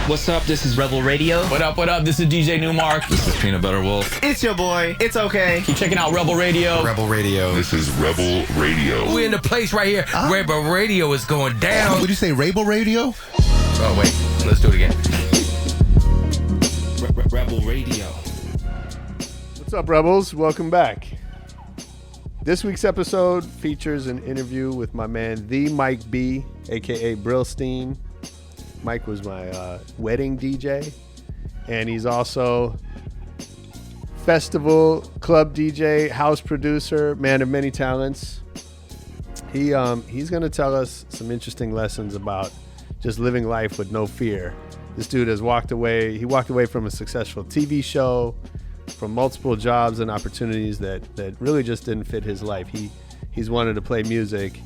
What's up? This is Rebel Radio. What up? What up? This is DJ Newmark. This is Peanut Butter Wolf. It's your boy. It's okay. Keep checking out Rebel Radio. Rebel Radio. This is Rebel Radio. We're in the place right here. Rebel Radio is going down. Would you say Rebel Radio? Oh, wait. Let's do it again. Rebel Radio. What's up, Rebels? Welcome back. This week's episode features an interview with my man, the Mike B, a.k.a. Brillstein. Mike was my wedding DJ, and he's also festival club DJ, house producer, man of many talents. He's going to tell us some interesting lessons about just living life with no fear. This dude has walked away. He walked away from a successful TV show, from multiple jobs and opportunities that really just didn't fit his life. He's wanted to play music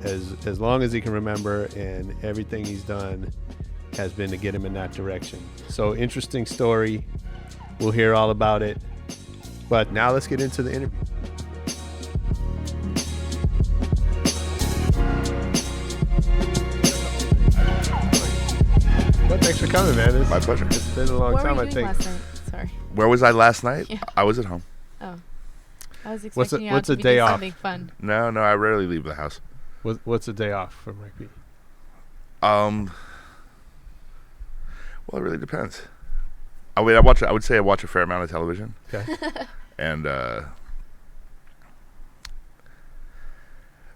as long as he can remember, and everything he's done has been to get him in that direction. So interesting story. We'll hear all about it. But now let's get into the interview. Well, thanks for coming, man. My pleasure. It's been a long What time, were I you think. doing last night? Sorry. Where was I last night? Yeah. I was at home. Oh. I was What's expecting a- you what's out a to day do off? something fun. No, I rarely leave the house. What's a day off for Mike B? Well, it really depends. I would say I watch a fair amount of television. Okay. And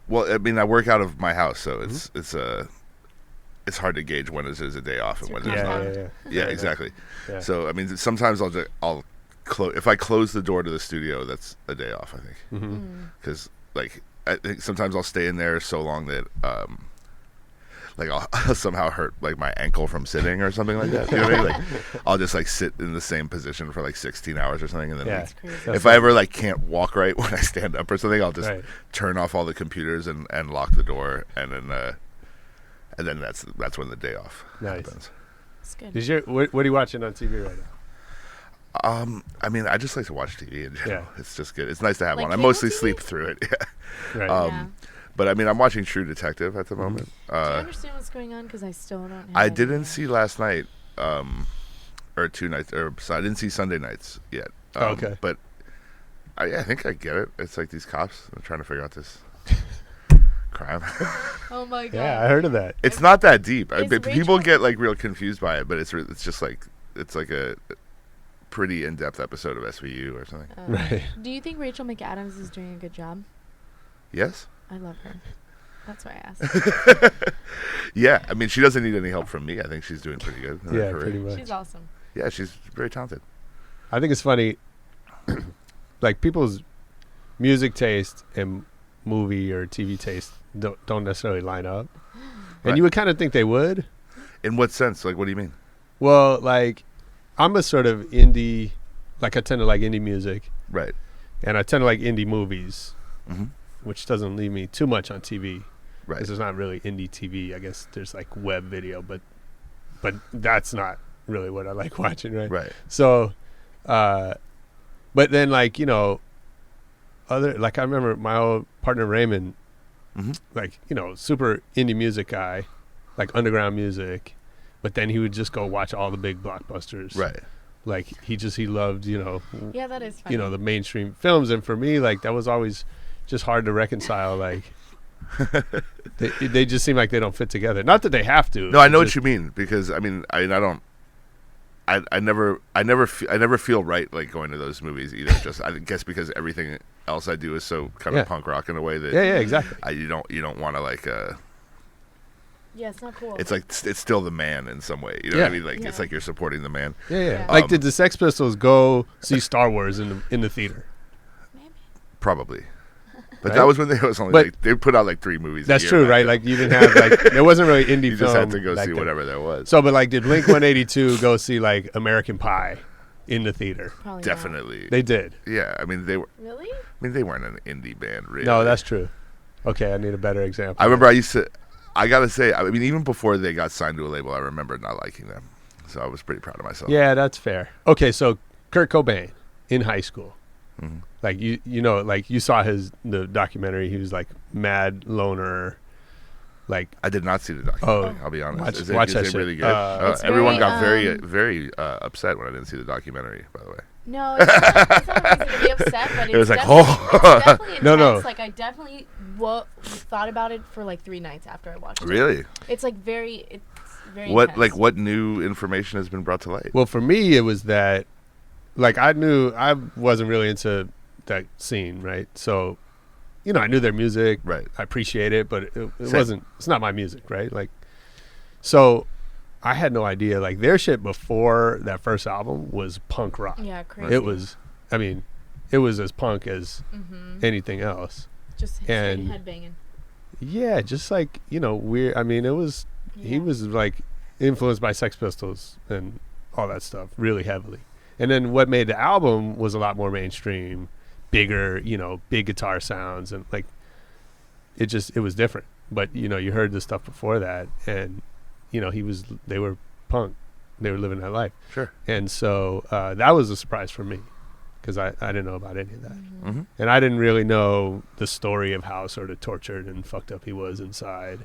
well, I mean, I work out of my house, so it's hard to gauge when it is a day off and when it's not. Yeah, exactly. Yeah. So I mean, sometimes I'll close if I close the door to the studio. That's a day off, I think, because like I think sometimes I'll stay in there so long that like I'll somehow hurt like my ankle from sitting or something like that. You know what I mean? Like I'll just like sit in the same position for like 16 hours or something, and then Yeah. like, Crazy. That's if I ever like can't walk right when I stand up or something, I'll just Right. turn off all the computers and lock the door, and then that's when the day off Nice. happens. It's good. What are you watching on TV right now? I mean, I just like to watch TV in general. Yeah. It's just good. It's nice to have Like one. I cable mostly TV? sleep through it. Yeah. Right. Yeah. But I mean, I'm watching True Detective at the moment. Do you understand what's going on? Because I still don't have I any didn't idea. see last night, or 2 nights, or so I didn't see Sunday nights yet. Okay. But I think I get it. It's like these cops are trying to figure out this crime. Oh my god. Yeah, I heard of that. It's not that deep. Is People Rachel- get like real confused by it, but it's just like it's like a pretty in-depth episode of SVU or something. Right. Do you think Rachel McAdams is doing a good job? Yes. I love her. That's why I asked. Yeah. I mean, she doesn't need any help from me. I think she's doing pretty good in her Yeah, career. pretty much. She's awesome. Yeah, she's very talented. I think it's funny, like people's music taste and movie or TV taste don't necessarily line up. And Right. you would kind of think they would. In what sense? Like, what do you mean? Well, like, I'm a sort of indie, like I tend to like indie music, Right. and I tend to like indie movies, Mm-hmm. which doesn't leave me too much on TV. Right. Because there's not really indie TV. I guess there's like web video, but that's not really what I like watching, right? Right. So, but then like, you know, I remember my old partner Raymond, Mm-hmm. like, you know, super indie music guy, like underground music, but then he would just go watch all the big blockbusters. Right. Like he loved, you know, Yeah, that is funny. you know, the mainstream films. And for me, like that was always just hard to reconcile. Like they just seem like they don't fit together. Not that they have to. No, I know just- what you mean, because I mean, I never feel right like going to those movies either. Just I guess because everything else I do is so kind Yeah. of punk rock in a way that Yeah, exactly. you don't want to like yeah, it's not cool. it's like it's still the man in some way. You know what I Yeah. mean? Like it's Yeah. like you're supporting the man. Yeah. Yeah. Like, did the Sex Pistols go see Star Wars in the theater? Maybe. Probably. But Right? that was when they was only But- like they put out like 3 movies. That's a year true, back right? then. Like you didn't have like there wasn't really indie you film. just had to go back see then. whatever there was. So, but like, did Blink 182 go see like American Pie in the theater? Probably not. Definitely. They did. Yeah, I mean they Really? they weren't an indie band, really. No, that's true. Okay, I need a better example. I remember I gotta say, I mean, even before they got signed to a label, I remember not liking them. So I was pretty proud of myself. Yeah, that's fair. Okay, so Kurt Cobain in high school. Mm-hmm. Like you know, like you saw the documentary. He was like mad loner, Like, I did not see the documentary. I'll be honest. watch that is it shit. really good? It's Everyone very, got very upset when I didn't see the documentary. By the way, No, it's not a reason to be upset, but it's It was like, definitely, it's definitely intense. No. Like, I definitely thought about it for like 3 nights after I watched it. really, It's like very what intense. what new information has been brought to light? well, for me, it was that, like, I knew I wasn't really into that scene, right? So, you know, I knew their music, Right. I appreciate it, but it Same. wasn't. It's not my music, right? Like, so I had no idea. Like, their shit before that first album was punk rock. Yeah, crazy. It was. I mean, it was as punk as anything else. Just and- headbanging. Yeah, just like, you know, weird. I mean, it was. He Yeah. was like influenced by Sex Pistols and all that stuff really heavily. And then what made the album was a lot more mainstream, bigger, you know, big guitar sounds, and like it was different. But, you know, you heard the stuff before that, and, you know, they were punk, they were living that life. Sure. And so that was a surprise for me, because I didn't know about any of that. Mm-hmm. And I didn't really know the story of how sort of tortured and fucked up he was inside.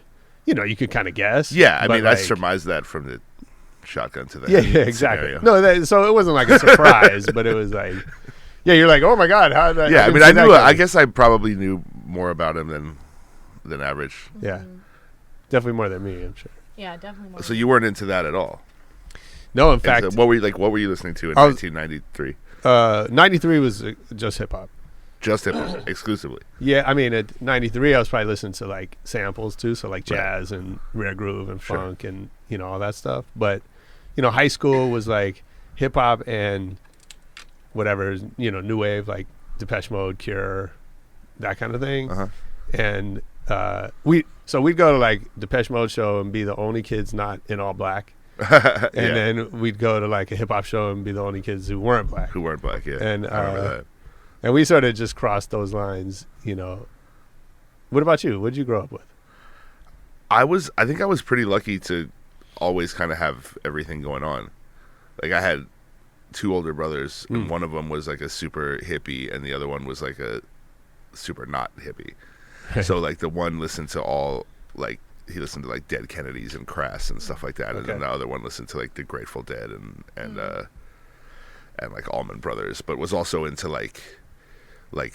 You know, you could kind of guess. Yeah, I but, mean, I like, surmised that from the shotgun to the Yeah, head exactly. scenario. No, so it wasn't like a surprise, but it was like, yeah, you're like, oh my god, how did Yeah, I didn't mean, see I that knew. I coming. guess I probably knew more about him than average. Yeah, definitely more than me, I'm sure. Yeah, definitely more. So you weren't into that at all. No, in And fact, so what were you listening to in I was- 1993? 93 was just hip hop. Just hip hop exclusively. Yeah, I mean, at 93, I was probably listening to like samples too, so like Right. jazz and rare groove and Sure. funk and, you know, all that stuff. But, you know, high school was like hip hop and whatever, you know, new wave, like Depeche Mode, Cure, that kind of thing. Uh-huh. And we'd go to like Depeche Mode show and be the only kids not in all black. And Yeah. then we'd go to like a hip hop show and be the only kids who weren't black. Who weren't black? Yeah, And, I remember that. And we sort of just crossed those lines, you know. What about you? What did you grow up with? I think I was pretty lucky to always kind of have everything going on. Like, I had 2 older brothers, and one of them was like a super hippie, and the other one was like a super not hippie. So like the one listened to all, like, he listened to like Dead Kennedys and Crass and stuff like that, and then Okay. the other one listened to like the Grateful Dead and like Allman Brothers, but was also into like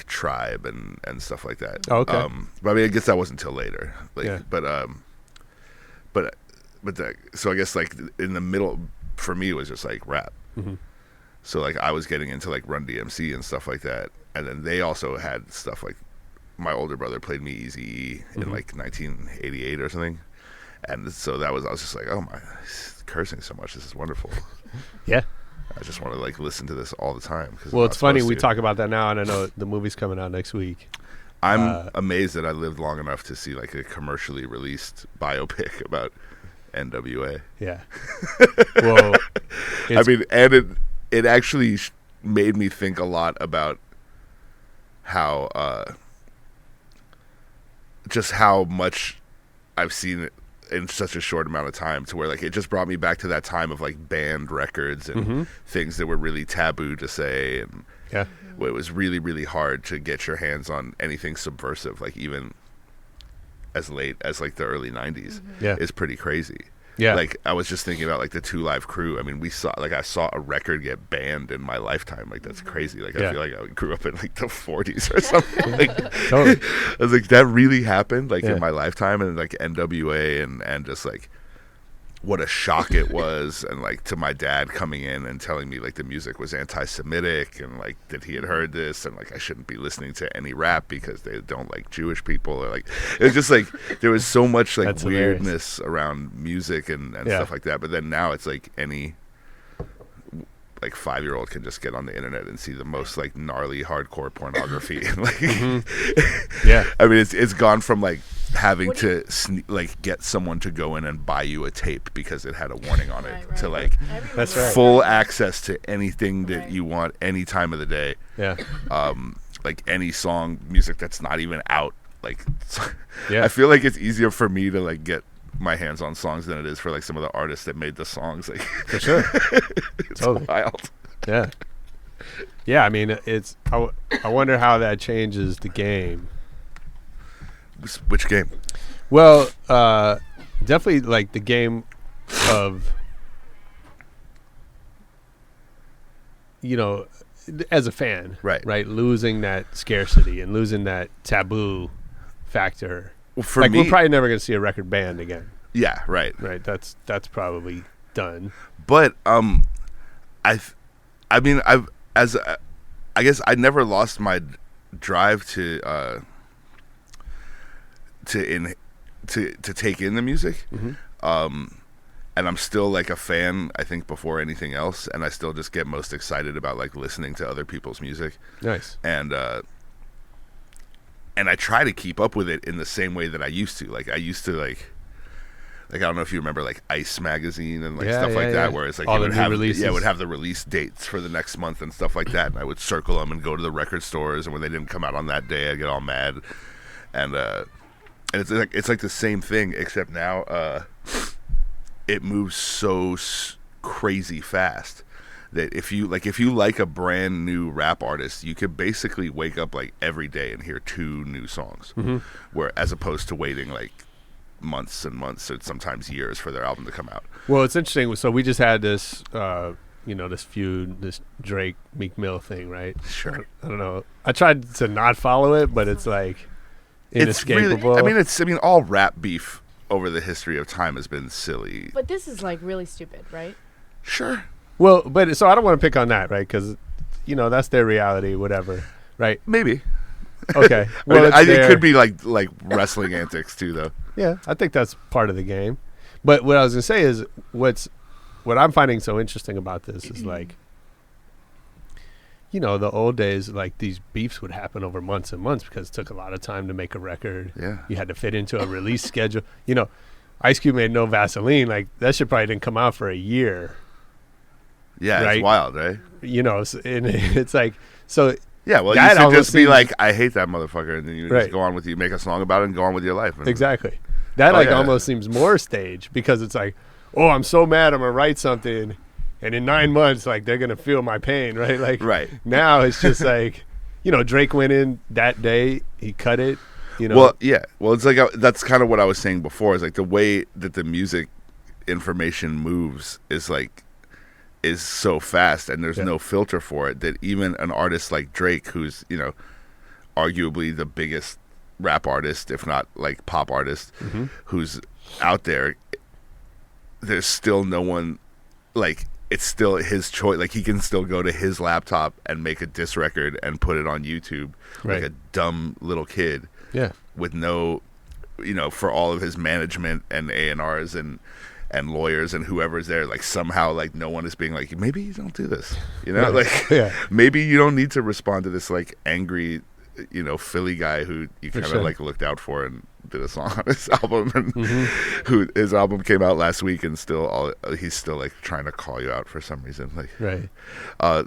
Tribe and stuff like that. Oh, okay. But I mean, I guess that wasn't until later. Like, Yeah. so I guess like in the middle for me it was just like rap. Mm-hmm. So like I was getting into like Run DMC and stuff like that, and then they also had stuff like my older brother played me Eazy-E in like 1988 or something, and so I was just like, oh my, he's cursing so much, this is wonderful. Yeah. I just want to like listen to this all the time. 'Cause Well, I'm it's not funny. supposed We to. talk about that now, and I know the movie's coming out next week. I'm amazed that I lived long enough to see like a commercially released biopic about NWA. Yeah. Well, I mean, and it actually made me think a lot about how just how much I've seen it in such a short amount of time, to where like it just brought me back to that time of like banned records and things that were really taboo to say, and yeah. where it was really, really hard to get your hands on anything subversive, like even as late as like the early 90s. Yeah. Is pretty crazy. Yeah. Like I was just thinking about like the 2 Live Crew. I mean, I saw a record get banned in my lifetime. Like that's crazy. Like Yeah. I feel like I grew up in like the 40s or something. Like Totally. I was like, that really happened like Yeah. in my lifetime, and like NWA and just like what a shock it was, and like to my dad coming in and telling me like the music was anti-Semitic, and like that he had heard this, and like I shouldn't be listening to any rap because they don't like Jewish people, or like it was just like there was so much like That's hilarious. weirdness around music and Yeah. stuff like that. But then now it's like any like 5-year-old can just get on the internet and see the most like gnarly hardcore pornography. Like, Yeah. I mean, it's gone from like having What do to like get someone to go in and buy you a tape because it had a warning on it, Right, to right. like Everyone That's knows right. full access to anything that Right. you want any time of the day. Yeah. Like any song, music that's not even out. Like, Yeah. I feel like it's easier for me to like get my hands on songs than it is for like some of the artists that made the songs. Like, For sure. it's Totally. wild. Yeah. Yeah. I mean, it's. I wonder how that changes the game. Which game? Well, definitely like the game of, as a fan, Right. losing that scarcity and losing that taboo factor. Well, for like me, we're probably never going to see a record band again. yeah, right. Right. That's probably done. But I guess I never lost my drive to take in the music. And I'm still like a fan, I think, before anything else, and I still just get most excited about like listening to other people's music. Nice. And I try to keep up with it in the same way that I used to. Like I used to like I don't know if you remember like Ice magazine and like stuff like that, where it's like all it the would new have releases. it would have the release dates for the next month and stuff like that, and I would circle them and go to the record stores, and when they didn't come out on that day, I'd get all mad. And it's like the same thing, except now it moves so crazy fast that if you like a brand new rap artist, you could basically wake up like every day and hear 2 new songs, where as opposed to waiting like months and months or sometimes years for their album to come out. Well, it's interesting. So we just had this, this feud, this Drake Meek Mill thing, right? Sure. I don't know. I tried to not follow it, but it's like inescapable. It's really, all rap beef over the history of time has been silly. But this is like really stupid, right? Sure. Well, but so I don't want to pick on that, right? Because, that's their reality, whatever, right? Maybe. Okay. Well, Well, it could be like wrestling antics too, though. Yeah, I think that's part of the game. But what I was gonna say is what I'm finding so interesting about this is like, the old days, like these beefs would happen over months and months because it took a lot of time to make a record. Yeah. You had to fit into a release schedule. Ice Cube made No Vaseline. Like that shit probably didn't come out for a year. Yeah, right? It's wild, right? And it's like so. Yeah, well, that you should almost just be seems- like, I hate that motherfucker, and then you Right. just go on with make a song about it and go on with your life. And Exactly. That almost seems more staged because it's like, oh, I'm so mad, I'm gonna write something, and in 9 months, like they're gonna feel my pain, right? Like Right. now it's just like, Drake went in that day, he cut it, Well, yeah. Well, it's like that's kind of what I was saying before. Is like the way that the music information moves is so fast, and there's no filter for it, that even an artist like Drake, who's arguably the biggest rap artist, if not like pop artist, who's out there, there's still no one, like it's still his choice. Like he can still go to his laptop and make a diss record and put it on YouTube, Right. like a dumb little kid, Yeah. with no, for all of his management and A&Rs and lawyers and whoever's there, like somehow like no one is being like, maybe you don't do this, Right. like Yeah. maybe you don't need to respond to this like angry Philly guy who you kind of sure. like looked out for and did a song on his album, and who his album came out last week, and he's still like trying to call you out for some reason. Like Right.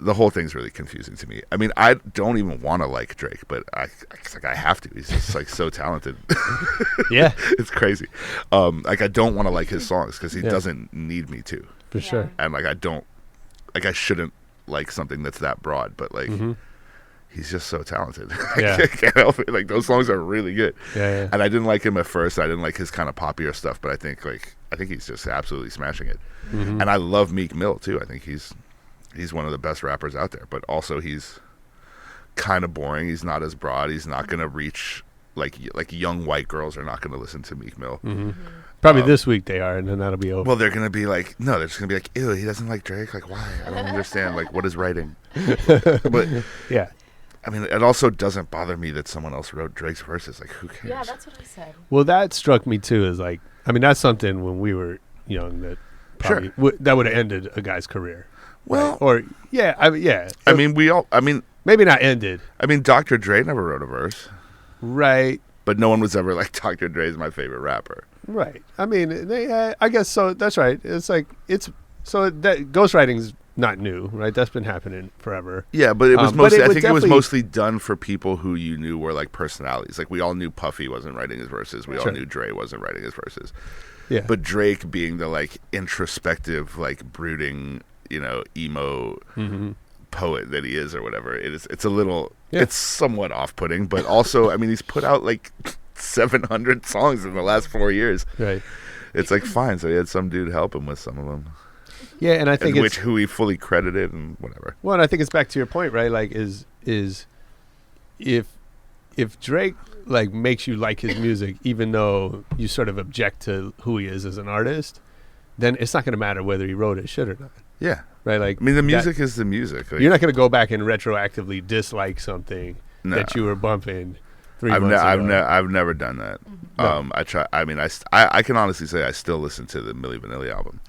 the whole thing's really confusing to me. I mean, I don't even want to like Drake, but I have to. He's just like so talented. Yeah. It's crazy. Like I don't want to like his songs because he Yeah. doesn't need me to, For sure. and like I shouldn't like something that's that broad, but like he's just so talented. Yeah. I can't help it. Like those songs are really good. Yeah. And I didn't like him at first. I didn't like his kind of poppier stuff, but I think he's just absolutely smashing it. And I love Meek Mill too. I think he's one of the best rappers out there, but also he's kind of boring. He's not as broad. He's not going to reach like young white girls are not going to listen to Meek Mill. Probably this week they are, and then that'll be over. Well, they're going to be like, no, they're just going to be like, ew, he doesn't like Drake. Like, why? I don't understand. Like, what is writing? But yeah. I mean, it also doesn't bother me that someone else wrote Drake's verses. Like, who cares? Yeah, that's what I said. Well, that struck me too. Is like, I mean, that's something when we were young that probably that would have ended a guy's career. Well, right? Or yeah. I mean, maybe not ended. I mean, Dr. Dre never wrote a verse, Right. but no one was ever like, Dr. Dre's my favorite rapper. Right. I mean, I guess so. That's right. It's like that ghostwriting's not new, right? That's been happening forever. Yeah, but it was But mostly. it I was think it was definitely- mostly done for people who you knew were like personalities. Like we all knew Puffy wasn't writing his verses. We all Sure. knew Dre wasn't writing his verses. Yeah. But Drake being the like introspective, like brooding, emo poet that he is, or whatever, it's a little, Yeah. it's somewhat off-putting. But also, I mean, he's put out like 700 songs in the last 4 years. Right. It's like fine. So he had some dude help him with some of them, Yeah, and I think it's who he fully credited and whatever. well, and I think it's back to your point, right? Like, is if Drake like makes you like his music, even though you sort of object to who he is as an artist, then it's not going to matter whether he wrote it shit or not, Yeah. right? Like, I mean, the music is the music. Like, you're not going to go back and retroactively dislike something No. that you were bumping 3 I've, months ago. I've never done that. No. I try. I mean, I can honestly say I still listen to the Milli Vanilli album.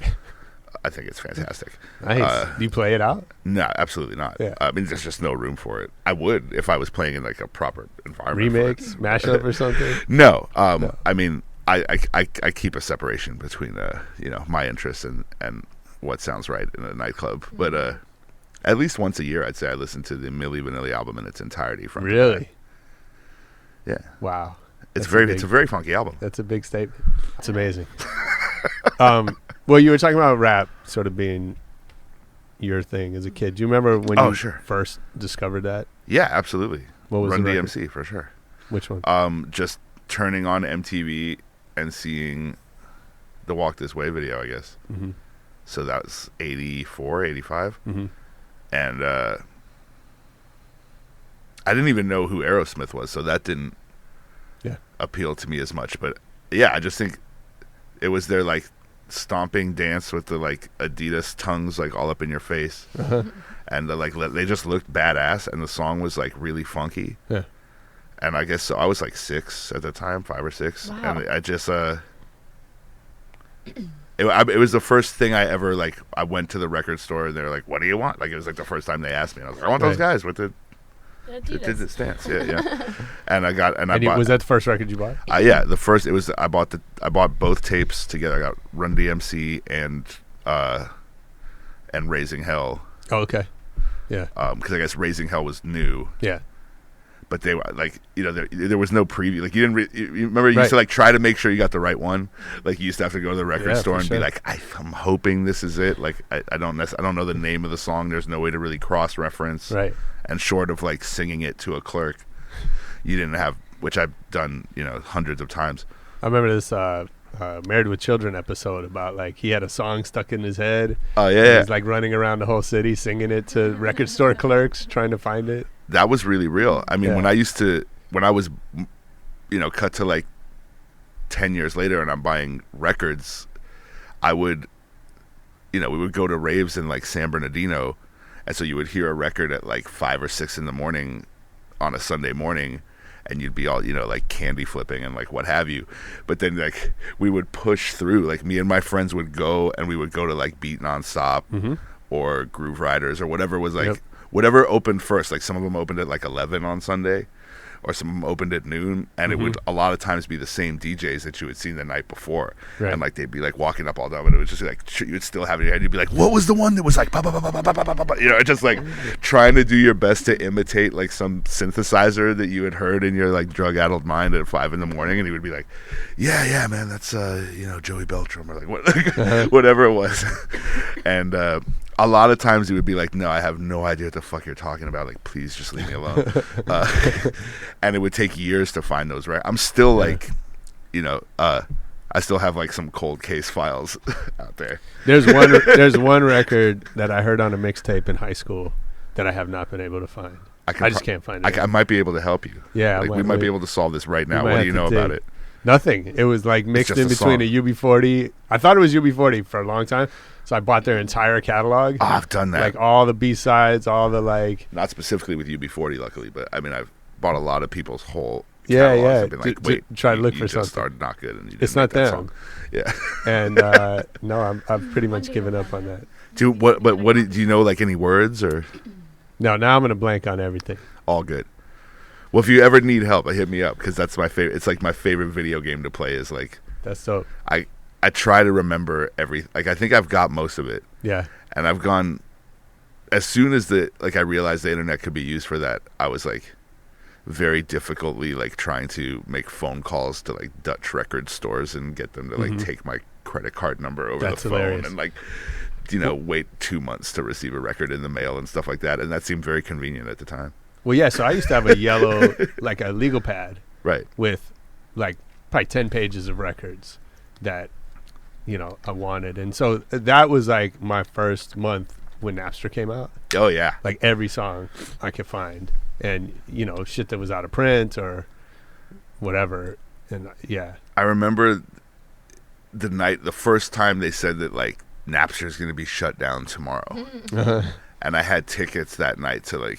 I think it's fantastic. Nice. Do you play it out? No, absolutely not. Yeah. I mean, there's just no room for it. I would if I was playing in like a proper environment. for Remix, it. mashup, or something? No. No. I mean, I keep a separation between my interests and what sounds right in a nightclub. But at least once a year, I'd say I listen to the Milli Vanilli album in its entirety. From Really? Yeah. Wow. It's That's it's a very funky album. That's a big statement. It's amazing. Well, you were talking about rap sort of being your thing as a kid. Do you remember when you sure. first discovered that? Yeah, absolutely. What was Run the record? DMC for sure. Which one? Just turning on MTV and seeing the Walk This Way video, I guess. Mm-hmm. So that was 84, 85. Mm-hmm. And I didn't even know who Aerosmith was, so that didn't appeal to me as much. But yeah, I just think it was their like stomping dance with the like Adidas tongues like all up in your face. Uh-huh. And they just looked badass, and the song was like really funky. Yeah. And I guess so I was like 6 at the time, 5 or 6. Wow. And I just it was the first thing I ever like. I went to the record store and they were like, "What do you want?" Like it was like the first time they asked me. I was like, "I want those guys with the Adidas. stance." Yeah. And I bought. Was that the first record you bought? Yeah, the first. It was. I bought both tapes together. I got Run DMC and Raising Hell. Oh, okay. Yeah. Because I guess Raising Hell was new. Yeah. But they were like, there was no preview. Like you didn't. You remember you used Right. to like try to make sure you got the right one. Like you used to have to go to the record Yeah, store for and sure. be like, I'm hoping this is it. Like I don't know the name of the song. There's no way to really cross reference. Right. And short of like singing it to a clerk, you didn't have, which I've done, hundreds of times. I remember this Married with Children episode about like he had a song stuck in his head. Oh He yeah, was like running around the whole city singing it to record store clerks trying to find it. that was really real. I mean, Yeah. when I was, cut to like 10 years later and I'm buying records, I would, we would go to raves in like San Bernardino. And so you would hear a record at like 5 or 6 in the morning on a Sunday morning, and you'd be all, like candy flipping and like what have you. But then like we would push through, like me and my friends would go and we would go to like Beat Nonstop or Groove Riders or whatever was like, Yep. whatever opened first. Like some of them opened at like 11 on Sunday, or some of them opened at noon, and it would a lot of times be the same DJs that you had seen the night before. Right. And like they'd be like walking up all down, but it was just like you would still have it in your head. You'd be like, what was the one that was like ba, ba, ba, ba, ba, ba, ba, ba, ba, just like trying to do your best to imitate like some synthesizer that you had heard in your like drug-addled mind at 5 in the morning, and he would be like, yeah man, that's Joey Beltram, or like what whatever it was. And a lot of times he would be like, no, I have no idea what the fuck you're talking about. Like, please just leave me alone. And it would take years to find those, right? I'm still like, I still have like some cold case files out there. There's one record that I heard on a mixtape in high school that I have not been able to find. I just can't find it. I might be able to help you. Yeah, Like, we might be able to solve this right now. might What have do you to know about dig. it? Nothing. It was like mixed just in a between song. a UB40. I thought it was UB40 for a long time, so I bought their entire catalog. Oh, I've done that. Like all the B-sides, all the like. Not specifically with UB40, luckily, but I mean, I've bought a lot of people's whole Yeah, catalogs yeah, and been like, to wait, try to look you for just something. are not good, and you didn't It's not make that them. song. Yeah. And no, I've pretty much given up on that. Do you know like any words or No, now I'm gonna blank on everything. all good? Well, if you ever need help, hit me up, because that's my favorite. It's like my favorite video game to play. Is like That's dope. I try to remember like I think I've got most of it, Yeah. and I've gone as soon as I realized the internet could be used for that. I was like very difficultly like trying to make phone calls to like Dutch record stores and get them to like take my credit card number over That's the phone hilarious. and like wait 2 months to receive a record in the mail and stuff like that, and that seemed very convenient at the time. Well, yeah. So I used to have a yellow, like a legal pad Right. with like probably 10 pages of records that I wanted, and so that was like my first month when Napster came out. Oh yeah. Like every song I could find, and shit that was out of print or whatever. And I remember the first time they said that like Napster's going to be shut down tomorrow, and I had tickets that night to I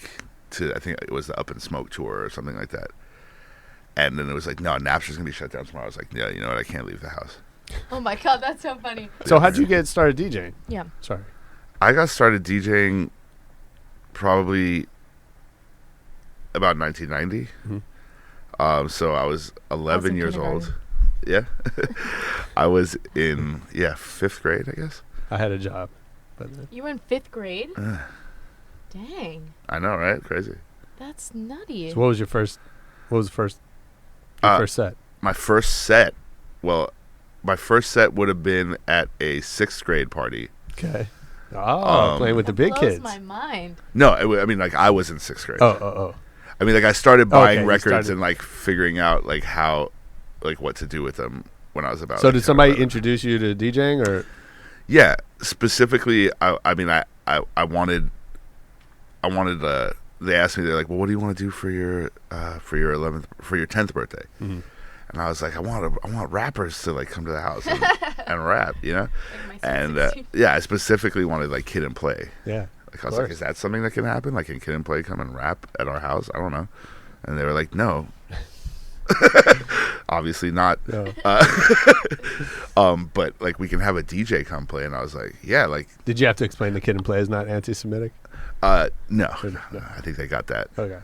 think it was the Up in Smoke tour or something like that. And then it was like, no, Napster's going to be shut down tomorrow. I was like, yeah, you know what? I can't leave the house. Oh my God, that's so funny. So how'd you get started DJing? Yeah. Sorry. I got started DJing probably about 1990. So I was 11 years old. Yeah. I was in 5th grade, I guess. I had a job. You were in 5th grade? Dang. I know, right? Crazy. That's nutty. So what was the first set? My first set, my first set would have been at a 6th grade party. Okay. Playing with the big blows kids. my mind. No, I mean, like, I was in 6th grade. Oh. I mean, like, I started buying Okay, you records started- and, like, figuring out, like, how, like, what to do with them when I was about. So like, did 10 or somebody 11. introduce you to DJing, or? Yeah, specifically, I mean, I wanted. They asked me, they're like, well, what do you want to do for your 10th birthday? Mm-hmm. And I was like, I want rappers to like come to the house and rap, Like my And 16. I specifically wanted like Kid and Play. Yeah. Like I was like, is that something that can happen? Like, can Kid and Play come and rap at our house? I don't know. And they were like, no. Obviously not. No. But like we can have a DJ come play. And I was like, yeah, like. Did you have to explain the Kid and Play is not anti-Semitic? No. No. I think they got that. Okay.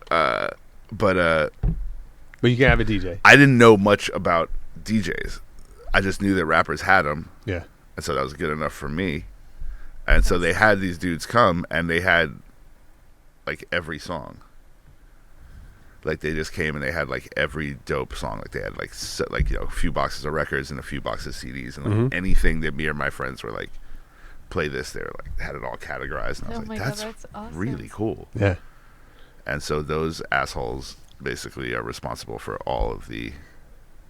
But you can have a DJ. I didn't know much about DJs. I just knew that rappers had them. Yeah. And so that was good enough for me. And so they had these dudes come, and they had like every song. Like they just came and they had like every dope song. Like they had like a few boxes of records and a few boxes of CDs and like anything that me or my friends were like, play this. They were like had it all categorized, and I was like, that's awesome. really cool. Yeah. And so those assholes basically are responsible for all of the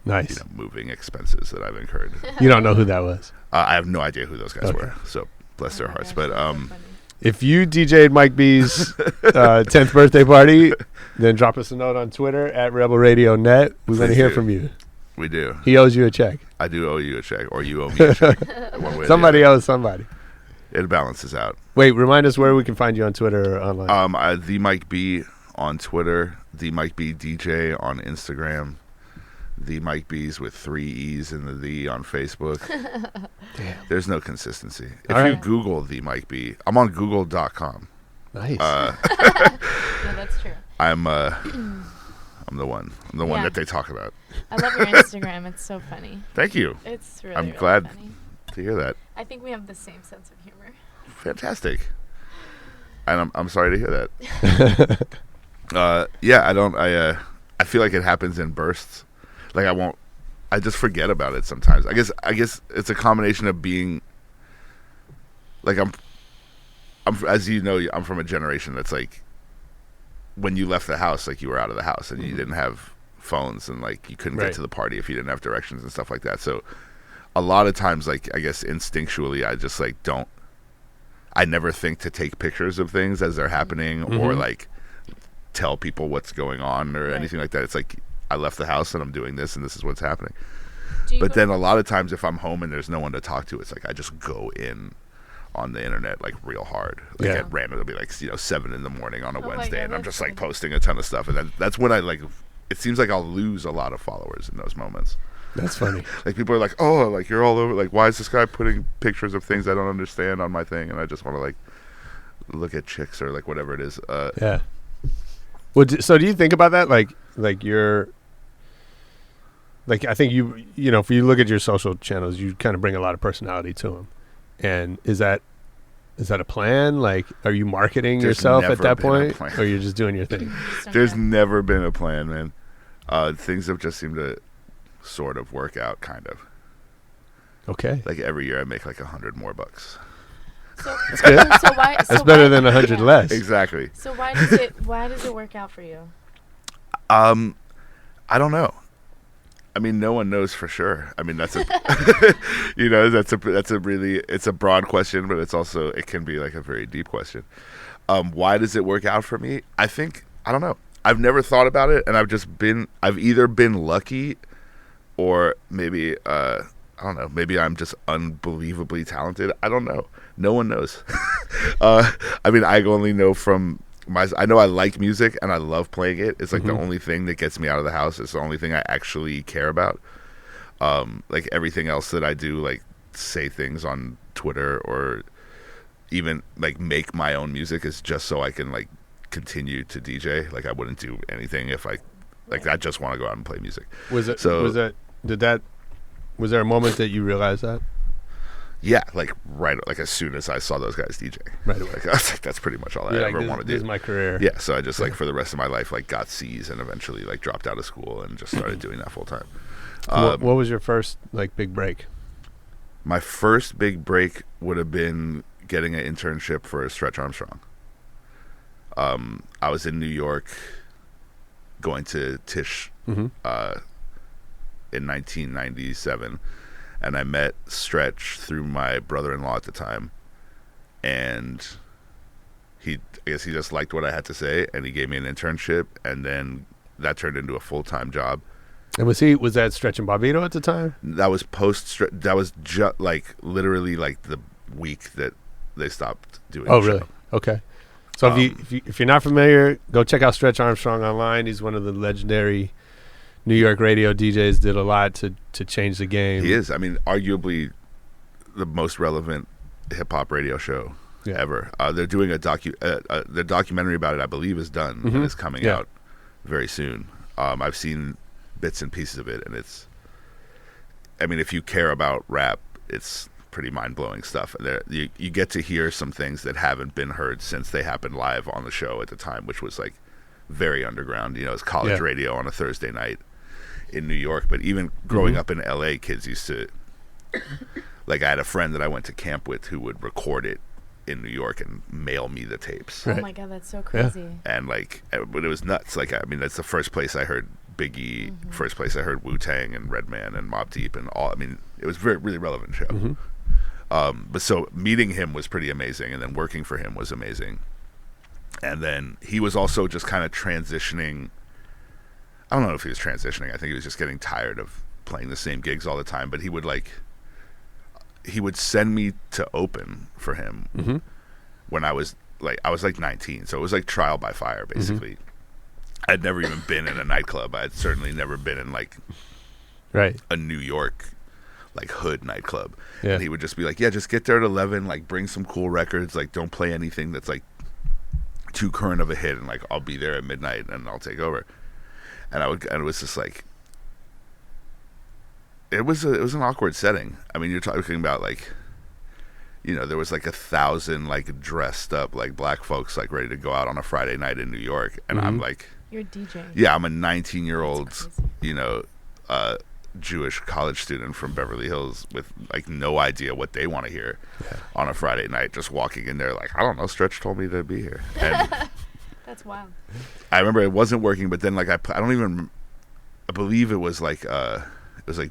Nice. moving expenses that I've incurred. You don't know who that was. I have no idea who those guys Okay. were. So bless their Oh my hearts. gosh, But that's so funny. If you DJ'd Mike B's 10th birthday party, then drop us a note on Twitter at Rebel Radio Net. We want to Please hear do. from you. we do. He owes you a check. I do owe you a check, or you owe me a check. One way or the Somebody other. owes somebody. It balances out. Wait, remind us where we can find you on Twitter or online. The Mike B on Twitter, the Mike B DJ on Instagram, the Mike B's with 3 E's in the on Facebook. Damn. There's no consistency. If All you right. Google the Mike B, I'm on Google.com. Nice. No, that's true. I'm the one. I'm the one Yeah. that they talk about. I love your Instagram. It's so funny. Thank you It's really, I'm really glad. funny. to hear that. I think we have the same sense of humor. Fantastic. And I'm sorry to hear that. I feel like it happens in bursts. Like I just forget about it sometimes. I guess it's a combination of being like I'm as you know, I'm from a generation that's like when you left the house, like you were out of the house and you didn't have phones and like you couldn't Right. get to the party if you didn't have directions and stuff like that. So a lot of times, like I guess instinctually, I just like I never think to take pictures of things as they're happening or like tell people what's going on or anything like that. It's like I left the house and I'm doing this and this is what's happening. But then a lot of times if I'm home and there's no one to talk to, it's like I just go in on the internet like real hard. Like Yeah. at random, it'll be like 7 a.m. on a my Wednesday God, and I'm that's just like funny. posting a ton of stuff. And then that's when I like. It seems like I'll lose a lot of followers in those moments. That's funny. Like people are like, oh, like you're all over. Like why is this guy putting pictures of things I don't understand on my thing? And I just want to like look at chicks or like whatever it is. Yeah. Well, so do you think about that? Like you're, like I think you if you look at your social channels, you kind of bring a lot of personality to them. And is that a plan? Like, are you marketing There's yourself at never that been a point, plan. or you're just doing your thing? There's never been a plan, man. Things have just seemed to sort of work out, kind of. Okay, Like every year, I make like $100 more bucks. So, that's good. so why? That's better than 100 less. Exactly. So why does it work out for you? I don't know. I mean, no one knows for sure. I mean, that's a, that's a really, it's a broad question, but it can be like a very deep question. Why does it work out for me? I don't know. I've never thought about it, and I've either been lucky, or maybe, I don't know, maybe I'm just unbelievably talented. I don't know. No one knows. I mean, I only know from I know I like music and I love playing it. It's like the only thing that gets me out of the house. It's the only thing I actually care about. Like everything else that I do, like say things on Twitter or even like make my own music, is just so I can like continue to DJ. Like I wouldn't do anything if I just want to go out and play music. Was there a moment that you realized that? Yeah, like as soon as I saw those guys DJ, right away. Like, I was like, that's pretty much all I ever want to do. This is my career. Yeah, so I just like for the rest of my life like got C's and eventually like dropped out of school and just started doing that full time. What was your first like big break? My first big break would have been getting an internship for Stretch Armstrong. I was in New York, going to Tisch in 1997. And I met Stretch through my brother-in-law at the time, and I guess he just liked what I had to say, and he gave me an internship, and then that turned into a full-time job. And was that Stretch and Bobbito at the time? That was that was just like literally like the week that they stopped doing. Oh, really? Okay. So if you're not familiar, go check out Stretch Armstrong online. He's one of the legendary New York radio DJs. Did a lot to change the game. He is. I mean, arguably the most relevant hip hop radio show ever. They're doing the documentary about it, I believe, is done and is coming out very soon. I've seen bits and pieces of it, and I mean, if you care about rap, it's pretty mind-blowing stuff. You get to hear some things that haven't been heard since they happened live on the show at the time, which was like very underground. You know, it's college radio on a Thursday night in New York. But even growing up in LA, kids used to, like, I had a friend that I went to camp with who would record it in New York and mail me the tapes. Oh my God, that's so crazy. And like, but it was nuts. Like, I mean, that's the first place I heard Biggie, first place I heard Wu-Tang and Redman and Mobb Deep and all. I mean, it was really relevant show. But so meeting him was pretty amazing, and then working for him was amazing. And then he was also just kind of transitioning. I don't know if he was transitioning. I think he was just getting tired of playing the same gigs all the time. But he would send me to open for him when I was like 19. So it was like trial by fire, basically. I'd never even been in a nightclub. I'd certainly never been in like a New York like hood nightclub. And he would just be like, yeah, just get there at 11, like bring some cool records, like don't play anything that's like too current of a hit, and like I'll be there at midnight and I'll take over. And it was just like, it was an awkward setting. I mean, you're talking about like, you know, there was like 1,000 like dressed up like black folks like ready to go out on a Friday night in New York, and I'm like, you're a DJ. Yeah, I'm a 19-year-old, you know, Jewish college student from Beverly Hills with like no idea what they want to hear on a Friday night, just walking in there like, I don't know, Stretch told me to be here. And that's wild. I remember it wasn't working, but then like I believe it was like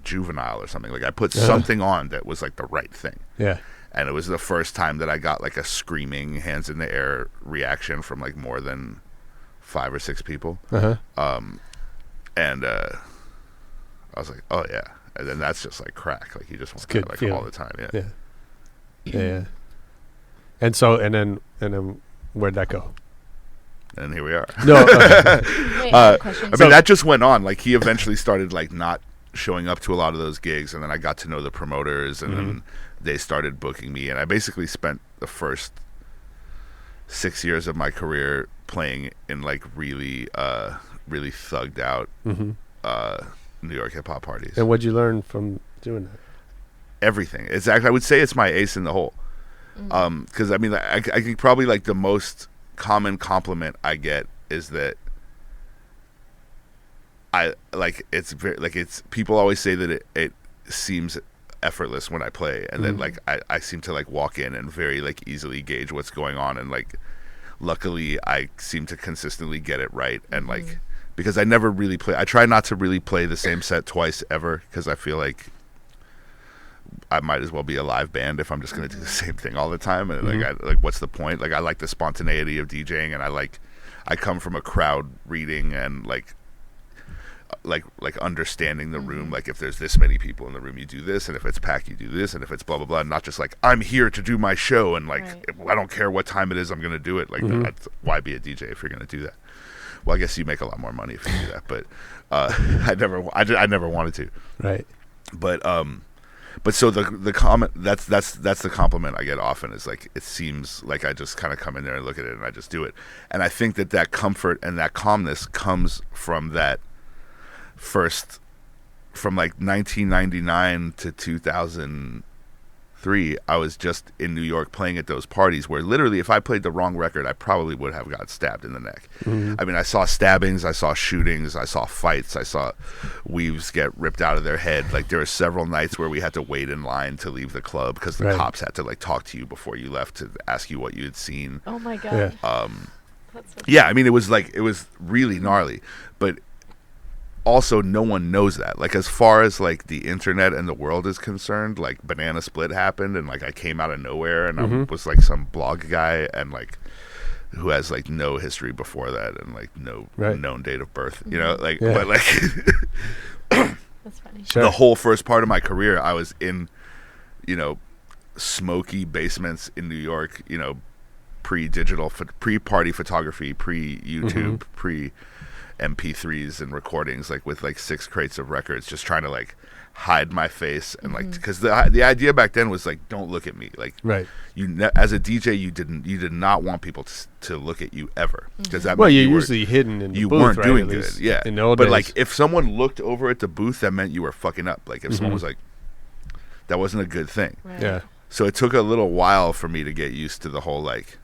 Juvenile or something. Like I put something on that was like the right thing. Yeah. And it was the first time that I got like a screaming hands in the air reaction from like more than 5 or 6 people. And I was like, oh yeah. And then that's just like crack. Like you just want that like all the time. Yeah. And then where'd that go? And here we are. No. Wait, I have a question. I mean, that just went on. Like he eventually started like not showing up to a lot of those gigs, and then I got to know the promoters, and then they started booking me, and I basically spent the first 6 years of my career playing in like really thugged out New York hip hop parties. And what'd you learn from doing that? Everything. It's actually, I would say it's my ace in the hole. Because I mean, I think probably like the most common compliment I get is that I like it's very like it's people always say that it seems effortless when I play, and then like I seem to like walk in and very like easily gauge what's going on, and like luckily I seem to consistently get it right, and like because I never really play. I try not to really play the same set twice ever, because I feel like I might as well be a live band if I'm just going to do the same thing all the time. And like what's the point? Like, I like the spontaneity of DJing, and I come from a crowd reading and like understanding the room. Like, if there's this many people in the room, you do this, and if it's packed, you do this, and if it's blah blah blah. Not just like, I'm here to do my show, and like, I don't care what time it is, I'm going to do it. Like, that's, why be a DJ if you're going to do that? Well, I guess you make a lot more money if you do that, but I never wanted to. Right. But so the comment, that's the compliment I get often, is like, it seems like I just kind of come in there and look at it and I just do it. And I think that comfort and that calmness comes from that first, from like 1999 to 2003, I was just in New York playing at those parties where literally if I played the wrong record, I probably would have got stabbed in the neck. I mean, I saw stabbings, I saw shootings, I saw fights, I saw weaves get ripped out of their head. Like, there were several nights where we had to wait in line to leave the club because the cops had to like talk to you before you left to ask you what you had seen. Oh my god. That's so Yeah, I mean, it was really gnarly, but also no one knows that. Like, as far as like the internet and the world is concerned, like, Banana Split happened, and like I came out of nowhere, and I was like some blog guy, and like, who has like no history before that, and like no known date of birth, you know, like, but like That's funny. Sure. the whole first part of my career, I was in, you know, smoky basements in New York, you know, pre-digital, pre-party photography, pre-YouTube, pre-MP3s and recordings, like with like 6 crates of records, just trying to like hide my face, and like, because the idea back then was like, don't look at me, like, as a DJ, you did not want people to look at you ever, because that Well, meant you're you usually hidden in the you booth, weren't right? doing At good, least yeah. in the old but days. like, if someone looked over at the booth, that meant you were fucking up. Like, if someone was like, that wasn't a good thing. Right. Yeah. So it took a little while for me to get used to the whole like,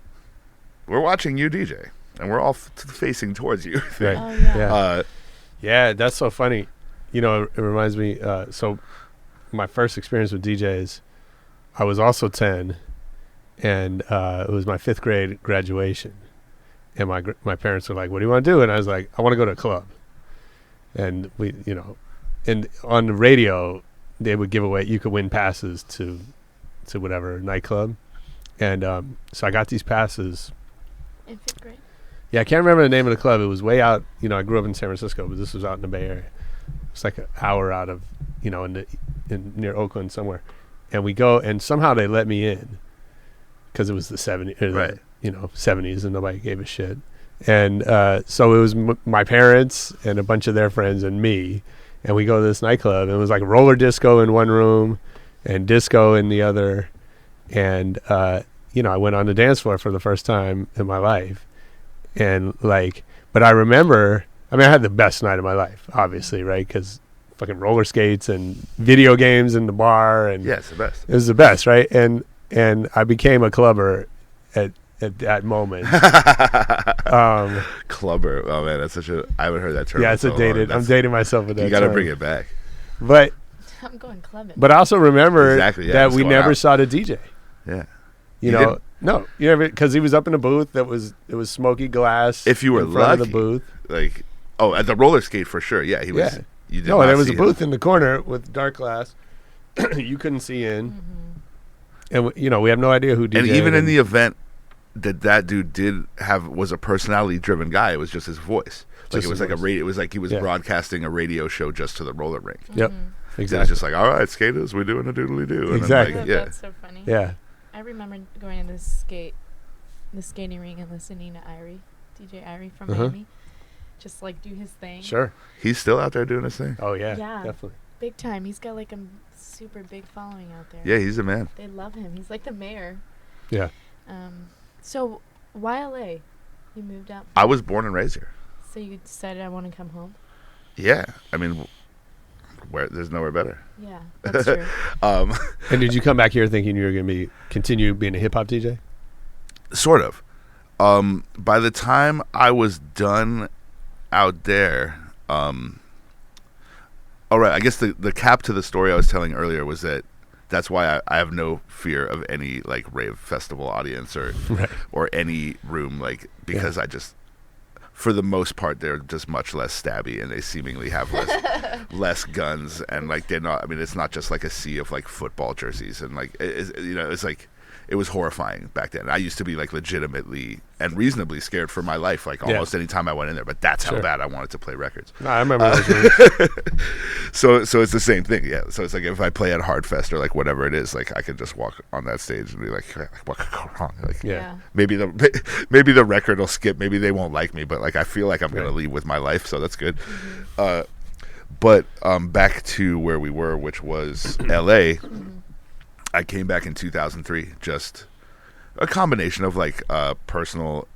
we're watching you DJ and we're all facing towards you thing. Oh yeah. Yeah, that's so funny. You know, it reminds me. So, my first experience with DJs, I was also 10, and it was my 5th grade graduation, and my parents were like, "What do you want to do?" And I was like, "I want to go to a club." And we, you know, and on the radio, they would give away. You could win passes to whatever nightclub, and so I got these passes. In 5th grade. Yeah, I can't remember the name of the club. It was way out. You know, I grew up in San Francisco, but this was out in the Bay Area. It's like an hour out of, you know, near Oakland somewhere. And we go, and somehow they let me in because it was the 70s, Right. You know, 70s, and nobody gave a shit. And so it was my parents and a bunch of their friends and me, and we go to this nightclub, and it was like roller disco in one room and disco in the other. And you know, I went on the dance floor for the first time in my life. And like, but I remember, I mean, I had the best night of my life, obviously, right? Because fucking roller skates and video games in the bar, and Yeah, it's the best. it was the best, right? And I became a clubber at that moment. Clubber. Oh man, that's I haven't heard that term. Yeah, in it's so a long. dated. I'm dating myself with that. You got to term. bring it back. But I'm going clubbing. I also remember Exactly, yeah, that it's we going never out. saw the DJ. Yeah. You You know, didn't? no, you never, because he was up in a booth it was smoky glass. If you were in front lucky, of the booth. like, at the roller skate for sure. Yeah, he was. Yeah. You did No, not there was see a him. booth in the corner with dark glass. You couldn't see in, and you know, we have no idea who DJ. And even in the event that dude was a personality-driven guy, it was just his voice. Like, Just it was his like voice. It was like he was Yeah. broadcasting a radio show just to the roller rink. Yep, So it exactly. was just like, all right, skaters, we're doing a doodly doo. Exactly. Like, Yeah, yeah. that's so funny. Yeah, I remember going to the skating ring and listening to DJ Irie from Miami, just like do his thing. sure. He's still out there doing his thing. Oh yeah, Yeah. definitely. Big time. He's got like a super big following out there. Yeah, he's a man. They love him. He's like the mayor. Yeah. So why LA? You moved out. I was born and raised here. So you decided I want to come home. Yeah, I mean, there's nowhere better. Yeah, that's true. And did you come back here thinking you were going to continue being a hip hop DJ? Sort of. By the time I was done out there, all right, I guess the cap to the story I was telling earlier was that's why I have no fear of any like rave festival audience or Right. or any room, like, because for the most part, they're just much less stabby, and they seemingly have less guns, and like they're not. I mean, it's not just like a sea of like football jerseys, and like it's like it was horrifying back then. I used to be like legitimately and reasonably scared for my life, like almost any time I went in there. But that's how bad I wanted to play records. No, I remember those rooms. So it's the same thing, yeah. So it's like if I play at Hardfest or like whatever it is, like I could just walk on that stage and be like what could go wrong? Like, Yeah. maybe the record will skip, maybe they won't like me, but like I feel like I'm gonna leave with my life, so that's good. But back to where we were, which was LA. I came back in 2003, just a combination of like personal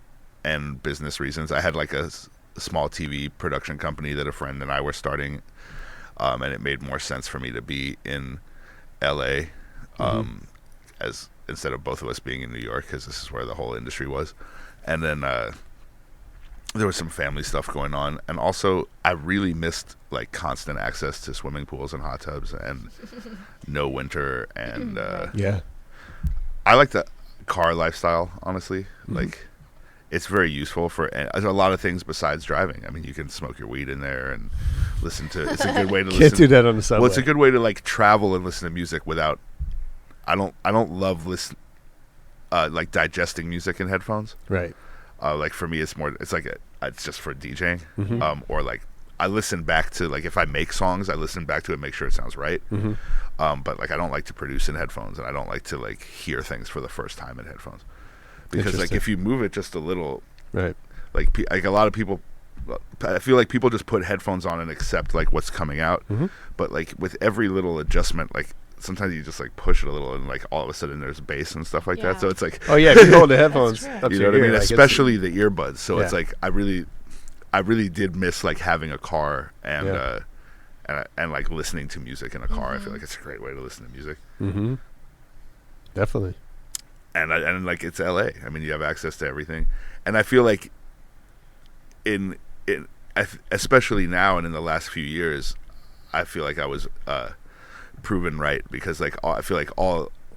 and business reasons. I had like a small TV production company that a friend and I were starting, and it made more sense for me to be in LA as instead of both of us being in New York, because this is where the whole industry was. And then there was some family stuff going on, and also I really missed like constant access to swimming pools and hot tubs and no winter, and I like the car lifestyle, honestly. Like it's very useful for a lot of things besides driving. I mean, you can smoke your weed in there and listen to. It's a good way to Can't do that on the subway. Well, it's a good way to like travel and listen to music without. I don't love like digesting music in headphones. Right. Like for me, it's just for DJing, or like I listen back to, like if I make songs, I listen back to it, make sure it sounds right. But like I don't like to produce in headphones, and I don't like to like hear things for the first time in headphones, because like if you move it just a little, right? Like a lot of people, I feel like people just put headphones on and accept like what's coming out, but like with every little adjustment, like sometimes you just like push it a little and like all of a sudden there's bass and stuff like that. So it's like, oh yeah, if you hold the headphones up you to know what I mean? like Especially the earbuds. So it's like I really did miss like having a car and like listening to music in a car. I feel like it's a great way to listen to music. Definitely. And like it's LA. I mean, you have access to everything, and I feel like especially now and in the last few years, I feel like I was proven right, because like I feel like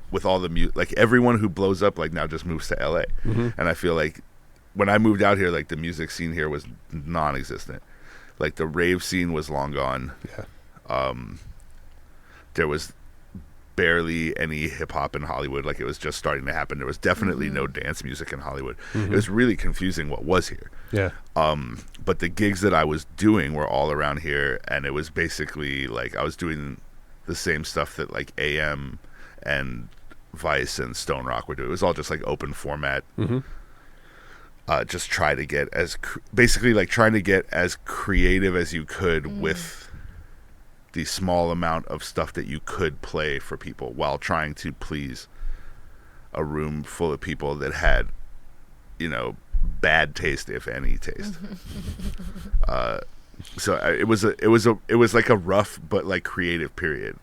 with all the music, like everyone who blows up like now just moves to LA, and I feel like when I moved out here, like the music scene here was non-existent. Like the rave scene was long gone. There was barely any hip hop in Hollywood. Like it was just starting to happen. There was definitely no dance music in Hollywood. It was really confusing what was here. But the gigs that I was doing were all around here, and it was basically like I was doing the same stuff that like AM and Vice and Stone Rock were doing. It was all just like open format. Just trying to get as creative as you could with the small amount of stuff that you could play for people, while trying to please a room full of people that had, bad taste, if any taste. So it was like a rough but like creative period,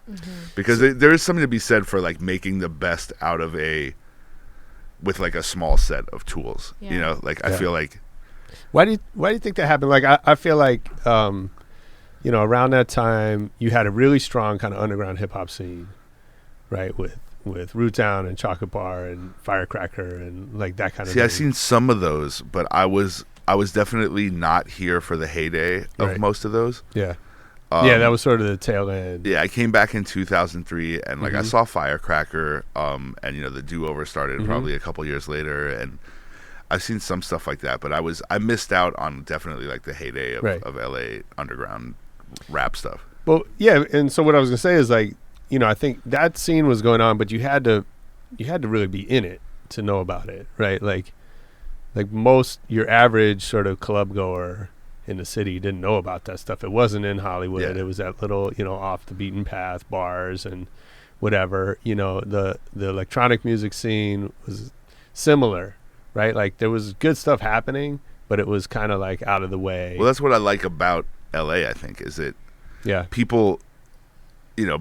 because there is something to be said for like making the best out of with like a small set of tools. I feel like why do you think that happened? Like I feel like around that time you had a really strong kind of underground hip hop scene, right, with Root Town and Chocolate Bar and Firecracker and like that kind of thing. I've seen some of those, but I was definitely not here for the heyday of most of those. That was sort of the tail end. I came back in 2003, and like I saw Firecracker, and the Do-Over started probably a couple years later, and I've seen some stuff like that, but I missed out on definitely like the heyday of LA underground rap stuff. Well, yeah, and so what I was gonna say is like, I think that scene was going on, but you had to really be in it to know about it, right? Like your average sort of club goer in the city didn't know about that stuff. It wasn't in Hollywood. It was that little, off the beaten path bars and whatever. The electronic music scene was similar, right? Like there was good stuff happening, but it was kind of like out of the way. Well, that's what I like about LA, I think, is that people,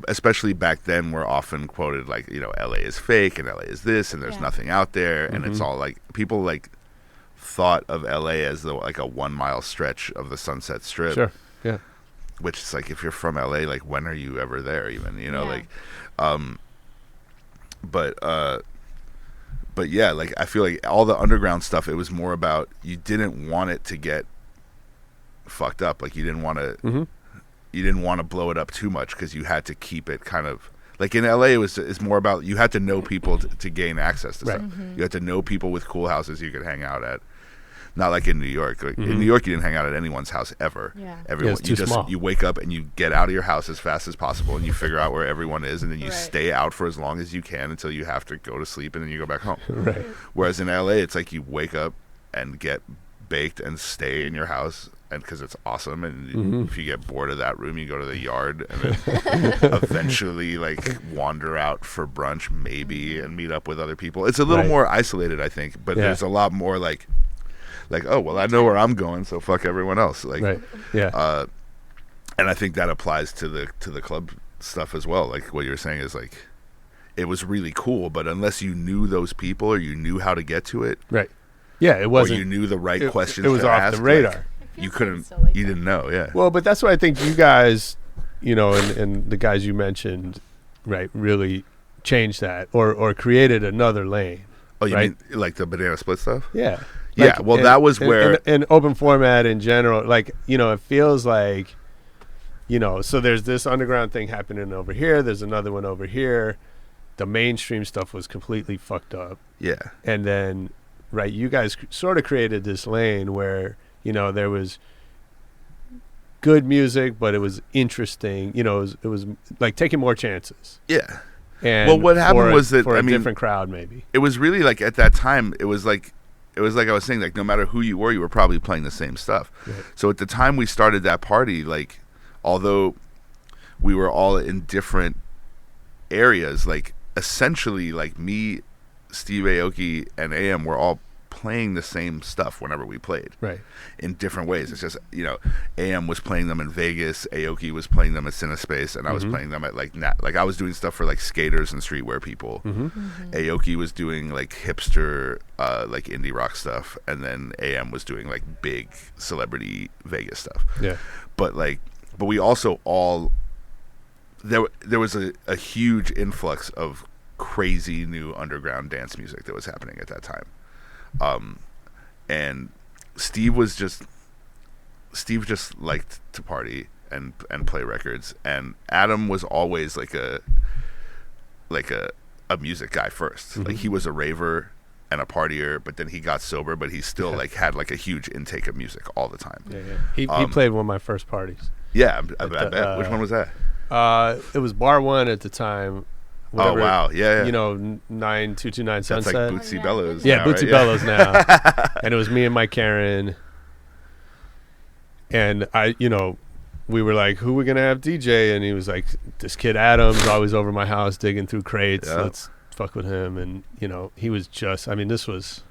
especially back then, were often quoted like, LA is fake and LA is this and there's nothing out there, and it's all like people like thought of LA as like a 1 mile stretch of the Sunset Strip. Sure. Yeah. Which is like, if you're from LA, like when are you ever there even, but yeah, like I feel like all the underground stuff, it was more about, you didn't want it to get fucked up. Like you didn't want to Mm-hmm. you didn't want to blow it up too much because you had to keep it kind of like in LA. It's more about you had to know people to gain access to Right. stuff. You had to know people with cool houses you could hang out at. Not like in New York. Like in New York, you didn't hang out at anyone's house ever. Yeah. Everyone, it's too small. you wake up and you get out of your house as fast as possible, and you figure out where everyone is, and then you Right. stay out for as long as you can until you have to go to sleep, and then you go back home. Right. Whereas in LA, it's like you wake up and get baked and stay in your house, and because it's awesome. And if you get bored of that room, you go to the yard, and then eventually like wander out for brunch, maybe, and meet up with other people. It's a little Right. more isolated, I think, but Yeah. there's a lot more like, oh well, I know where I'm going, so fuck everyone else. Like, Right. Yeah. and I think that applies to the club stuff as well. Like what you're saying is like, it was really cool, but unless you knew those people or you knew how to get to it, Right. Yeah. It or wasn't. you knew the right questions, It was to off ask, the radar. like, It feels you like couldn't, it's still like you that. didn't know. Yeah. Well, but that's why I think you guys, and the guys you mentioned, right, really changed that or created another lane. Oh, you right. mean like the banana split stuff? Yeah. Yeah, well, that was where- in open format in general, like, it feels like, so there's this underground thing happening over here. There's another one over here. The mainstream stuff was completely fucked up. Yeah. And then, right, you guys sort of created this lane where, there was good music, but it was interesting. It was like taking more chances. Yeah. And Well, what happened was that, for I a mean, different crowd, maybe. It was really like at that time, it was like I was saying, like no matter who you were probably playing the same stuff. Right. So at the time we started that party, like although we were all in different areas, like essentially like me, Steve Aoki, and AM were all playing the same stuff whenever we played. Right. In different ways. It's just, AM was playing them in Vegas, Aoki was playing them at Cinespace, and I was playing them at like I was doing stuff for like skaters and streetwear people. Aoki was doing like hipster like indie rock stuff, and then AM was doing like big celebrity Vegas stuff. Yeah. But we also all there was a huge influx of crazy new underground dance music that was happening at that time. And Steve just liked to party and play records, and Adam was always like a music guy first. Like he was a raver and a partier, but then he got sober, but he still like had like a huge intake of music all the time. Yeah. He played one of my first parties. Yeah, I bet. Which one was that? It was Bar 1 at the time. Whatever, Oh wow, yeah. 9229 That's Sunset. like Bootsy Bellows. Yeah, now, Bootsy right? Bellows now. And it was me and my Karen. And we were like, who are we going to have DJ? And he was like, this kid Adam's always over my house digging through crates. Yeah. Let's fuck with him. And, he was just, this was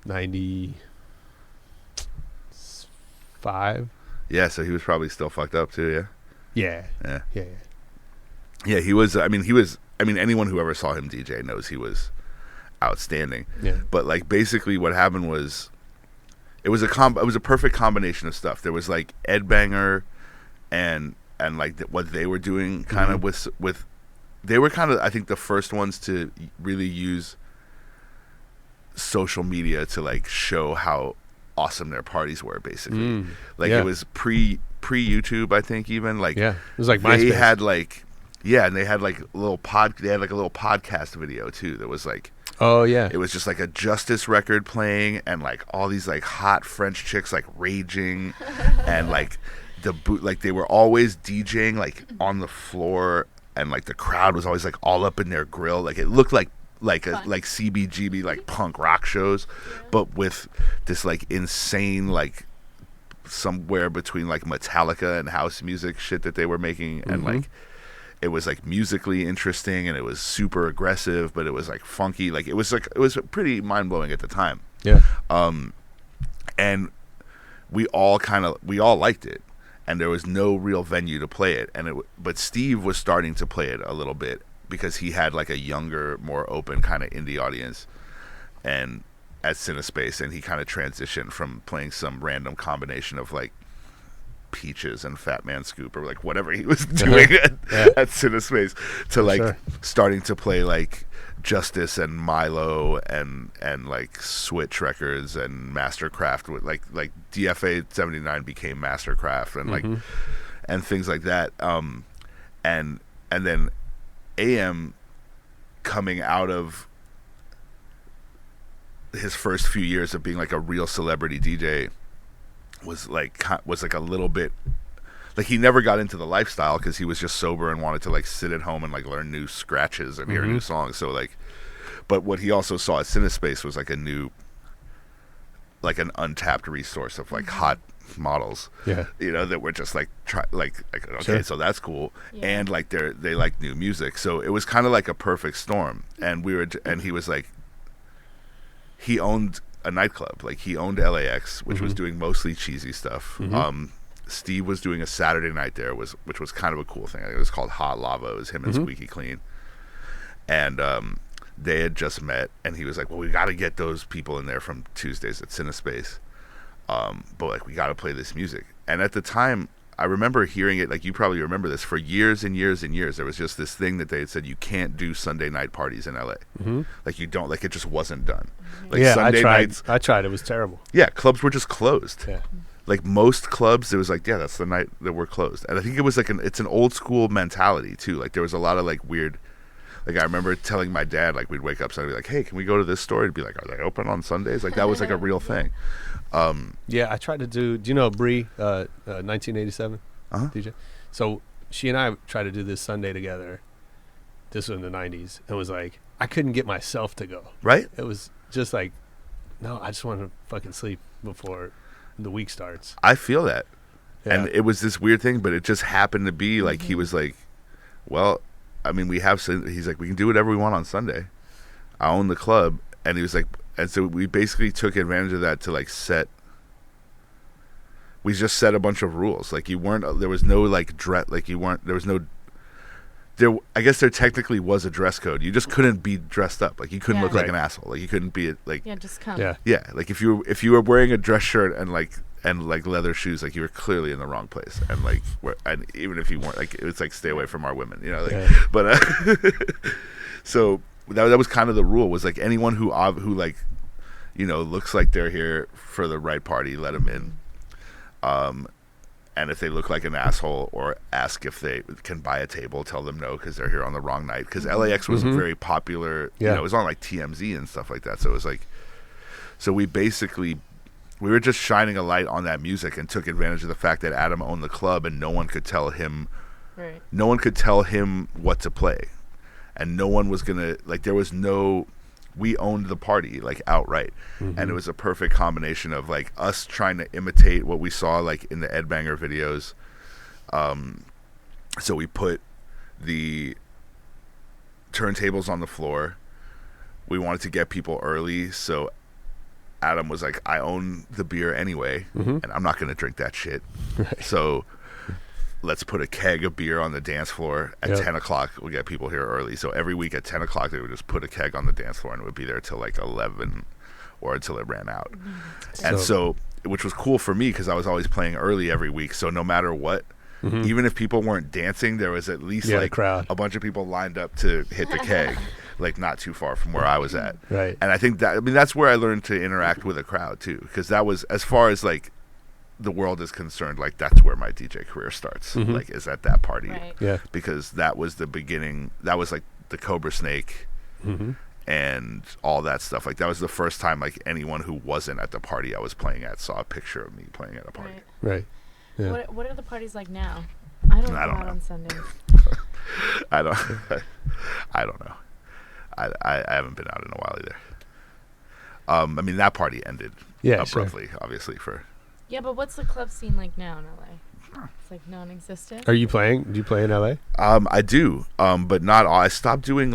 95. Yeah, so he was probably still fucked up too. Yeah. Yeah. Yeah. Yeah, he was. Anyone who ever saw him DJ knows he was outstanding. Yeah. But like basically, what happened was, it was a perfect combination of stuff. There was like Ed Banger, and like what they were doing kind of with they were kind of, I think, the first ones to really use social media to like show how awesome their parties were. Basically, like Yeah. it was pre YouTube, I think, even like Yeah. It was like they MySpace. had like. Yeah, and they had like a little podcast video too that was like, Oh, yeah. it was just like a Justice record playing, and like all these like hot French chicks like raging, and like they were always DJing like on the floor, and like the crowd was always like all up in their grill. Like it looked like CBGB like punk rock shows, but with this like insane like somewhere between like Metallica and house music shit that they were making, and like it was like musically interesting, and it was super aggressive, but it was like funky. Like it was pretty mind blowing at the time. Yeah. And we all liked it, and there was no real venue to play it. But Steve was starting to play it a little bit because he had like a younger, more open kind of indie audience, and at Cinespace, and he kind of transitioned from playing some random combination of like Peaches and Fat Man Scoop or like whatever he was doing at Cinespace to like starting to play like Justice and Milo and like Switch Records and Mastercraft with like DFA 79 became Mastercraft and like and things like that and then AM coming out of his first few years of being like a real celebrity DJ was like a little bit like he never got into the lifestyle because he was just sober and wanted to like sit at home and like learn new scratches and hear new songs. So like, but what he also saw at Cinespace was like an untapped resource of like hot models, you know, that were just like okay, so that's cool, and like they like new music. So it was kind of like a perfect storm, and he was like, he owned a nightclub, like he owned LAX, which was doing mostly cheesy stuff. Steve was doing a Saturday night there, which was kind of a cool thing. It was called Hot Lava. It was him and Squeaky Clean, and they had just met, and he was like, well, we got to get those people in there from Tuesdays at Cinespace, but like we got to play this music. And at the time, I remember hearing it, like you probably remember this, for years and years and years, there was just this thing that they had said, you can't do Sunday night parties in LA. Like you don't, like it just wasn't done. Like Sunday nights, I tried. It was terrible. Yeah, clubs were just closed. Yeah. Like most clubs, it was like, yeah, that's the night that we're closed. And I think it was like it's an old school mentality too. Like there was a lot of like weird, like I remember telling my dad, like we'd wake up Sunday, be like, hey, can we go to this store? He'd be like, are they open on Sundays? Like that was like a real thing. Yeah, I tried to do you know Bree, 1987 DJ? So she and I tried to do this Sunday together. This was in the 90s. It was like, I couldn't get myself to go. Right? It was just like, no, I just want to fucking sleep before the week starts. I feel that. Yeah. And it was this weird thing, but it just happened to be like, he was like, well, I mean, he's like, we can do whatever we want on Sunday. I own the club. And he was like, and so we basically took advantage of that to like we just set a bunch of rules. Like there was no like dress, like I guess there technically was a dress code. You just couldn't be dressed up. Like you couldn't look like an asshole. Like you couldn't be like, just come. Yeah. Like if you were wearing a dress shirt and leather shoes, like you were clearly in the wrong place. And like, and even if you weren't, like, it was like, stay away from our women, you know, like, but, so that was kind of the rule, was like anyone who like, you know, looks like they're here for the right party, let them in. And if they look like an asshole or ask if they can buy a table, tell them no because they're here on the wrong night. Because LAX was very popular. You know, it was on like TMZ and stuff like that. So it was like, so we were just shining a light on that music and took advantage of the fact that Adam owned the club and no one could tell him, no one could tell him what to play, and no one was gonna like. There was no. We owned the party like outright, and it was a perfect combination of like us trying to imitate what we saw like in the Ed Banger videos. So we put the turntables on the floor. We wanted to get people early, so Adam was like, I own the beer anyway, and I'm not going to drink that shit. So let's put a keg of beer on the dance floor at 10 o'clock. We'll get people here early. So every week at 10 o'clock, they would just put a keg on the dance floor, and it would be there till like 11 or until it ran out. And so, which was cool for me because I was always playing early every week. So no matter what, even if people weren't dancing, there was at least like a bunch of people lined up to hit the keg, like not too far from where I was at. Right. And I think that's where I learned to interact with a crowd too, because that was, as far as like the world is concerned, like that's where my DJ career starts, like is at that party. Because that was the beginning. That was like the Cobra Snake and all that stuff. Like that was the first time like anyone who wasn't at the party I was playing at saw a picture of me playing at a party. Right. Yeah. What are the parties like now? I don't go out on Sundays. I don't know. I haven't been out in a while either. I mean, that party ended abruptly, obviously, for. Yeah, but what's the club scene like now in LA? It's like non-existent. Are you playing? Do you play in LA? I do, but not all. I stopped doing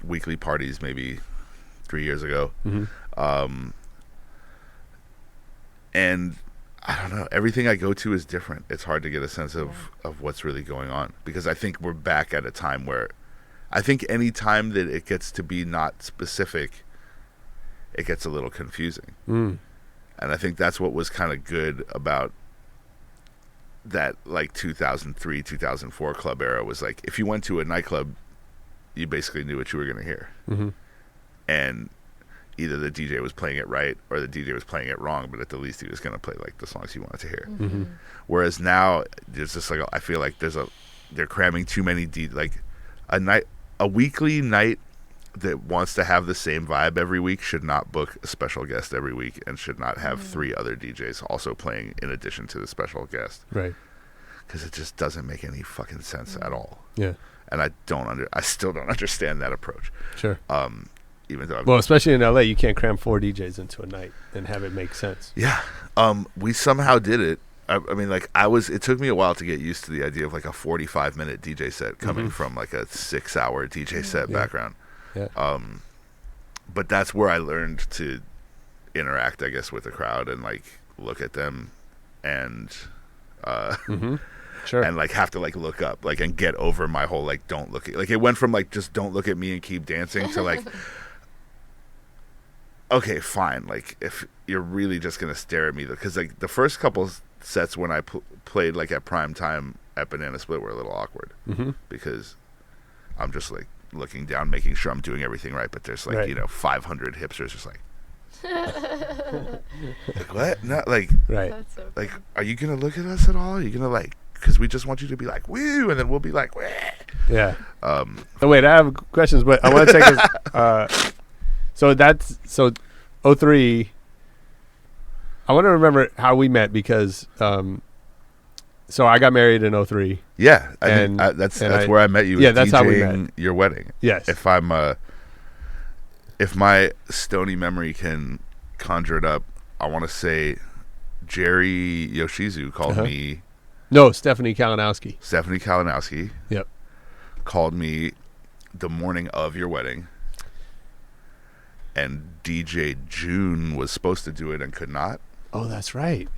weekly parties maybe 3 years ago, and I don't know. Everything I go to is different. It's hard to get a sense of what's really going on, because I think we're back at a time where, I think any time that it gets to be not specific, it gets a little confusing. And I think that's what was kind of good about that like 2003, 2004 club era was like, if you went to a nightclub, you basically knew what you were going to hear. Mm-hmm. And either the DJ was playing it right or the DJ was playing it wrong, but at the least he was going to play like the songs you wanted to hear. Mm-hmm. Whereas now there's just like, I feel like they're cramming too many, like a weekly night that wants to have the same vibe every week should not book a special guest every week and should not have 3 other DJs also playing in addition to the special guest. Right. Because it just doesn't make any fucking sense at all. Yeah. And I still don't understand that approach. Sure. Even though well, especially in LA, you can't cram 4 DJs into a night and have it make sense. Yeah. We somehow did it. I mean, like it took me a while to get used to the idea of like a 45-minute DJ set coming from like a 6-hour DJ set background. Yeah. But that's where I learned to interact, I guess, with the crowd and like look at them and Sure. and like have to like look up like and get over my whole like don't look at, like it went from like just don't look at me and keep dancing to like okay, fine, like if you're really just gonna stare at me, because like the first couple sets when I played like at prime time at Banana Split were a little awkward because I'm just like looking down making sure I'm doing everything right, but there's like 500 hipsters just like like what? Not like That's so like are you gonna look at us at all? Are you gonna like, because we just want you to be like woo and then we'll be like wah. Yeah. Oh wait, I have questions, but I want to take this so 03. I want to remember how we met because so I got married in 03. Yeah, that's where I met you. Yeah, that's how we met. Your wedding. Yes. If my stony memory can conjure it up, I want to say Jerry Yoshizu called me. No, Stephanie Kalinowski. Yep. Called me the morning of your wedding, and DJ June was supposed to do it and could not. Oh, that's right.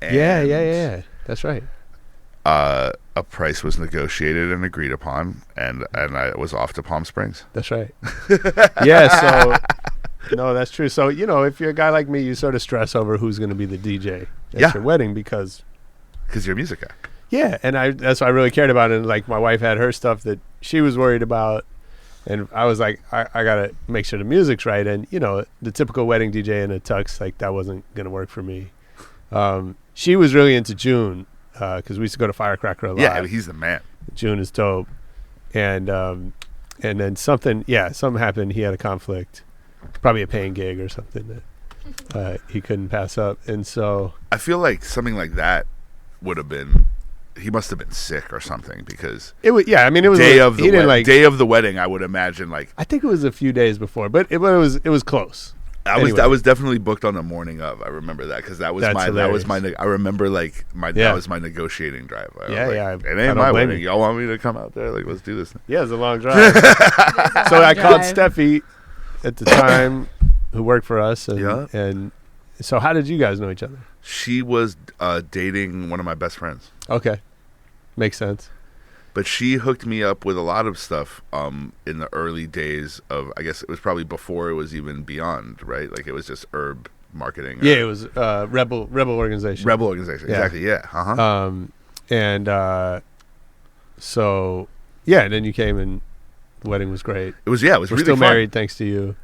And Yeah. That's right. A price was negotiated and agreed upon, and I was off to Palm Springs. That's right. Yeah, so no, that's true. So, if you're a guy like me, you sort of stress over who's going to be the DJ at your wedding because you're a music guy. Yeah, and that's what I really cared about. And like my wife had her stuff that she was worried about, and I was like, I got to make sure the music's right. And, the typical wedding DJ in a tux, like that wasn't going to work for me. She was really into June because we used to go to Firecracker a lot. Yeah, he's the man. June is dope. And then something happened. He had a conflict, probably a paying gig or something that he couldn't pass up. And so I feel like something like that would have been, he must have been sick or something, because it was, it was day of the wedding, I would imagine, like I think it was a few days before, but it was close. I was definitely booked on the morning of. I remember that because that was my I remember like that was my negotiating drive. It ain't my wedding. Y'all want me to come out there? Like, let's do this thing. Yeah, it's a long drive. So I called Steffi at the time, who worked for us, and so how did you guys know each other? She was dating one of my best friends. Okay, makes sense. But she hooked me up with a lot of stuff in the early days of, I guess it was probably before it was even Beyond, right? Like it was just Herb Marketing. Yeah, it was Rebel Organization. Rebel Organization, exactly, yeah. And so, and then you came and the wedding was great. It was really still fun. Married thanks to you.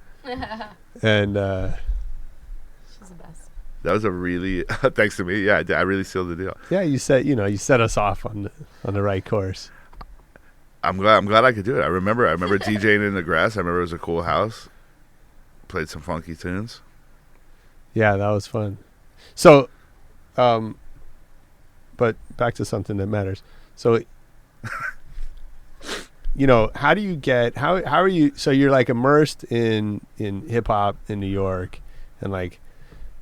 And she's the best. That was a really, thanks to me, I really sealed the deal. Yeah, you set us off on the right course. I'm glad I could do it. I remember DJing in the grass. I remember it was a cool house. Played some funky tunes. Yeah, that was fun. So, but back to something that matters. So, how do you get how are you? So you're like immersed in hip hop in New York, and like,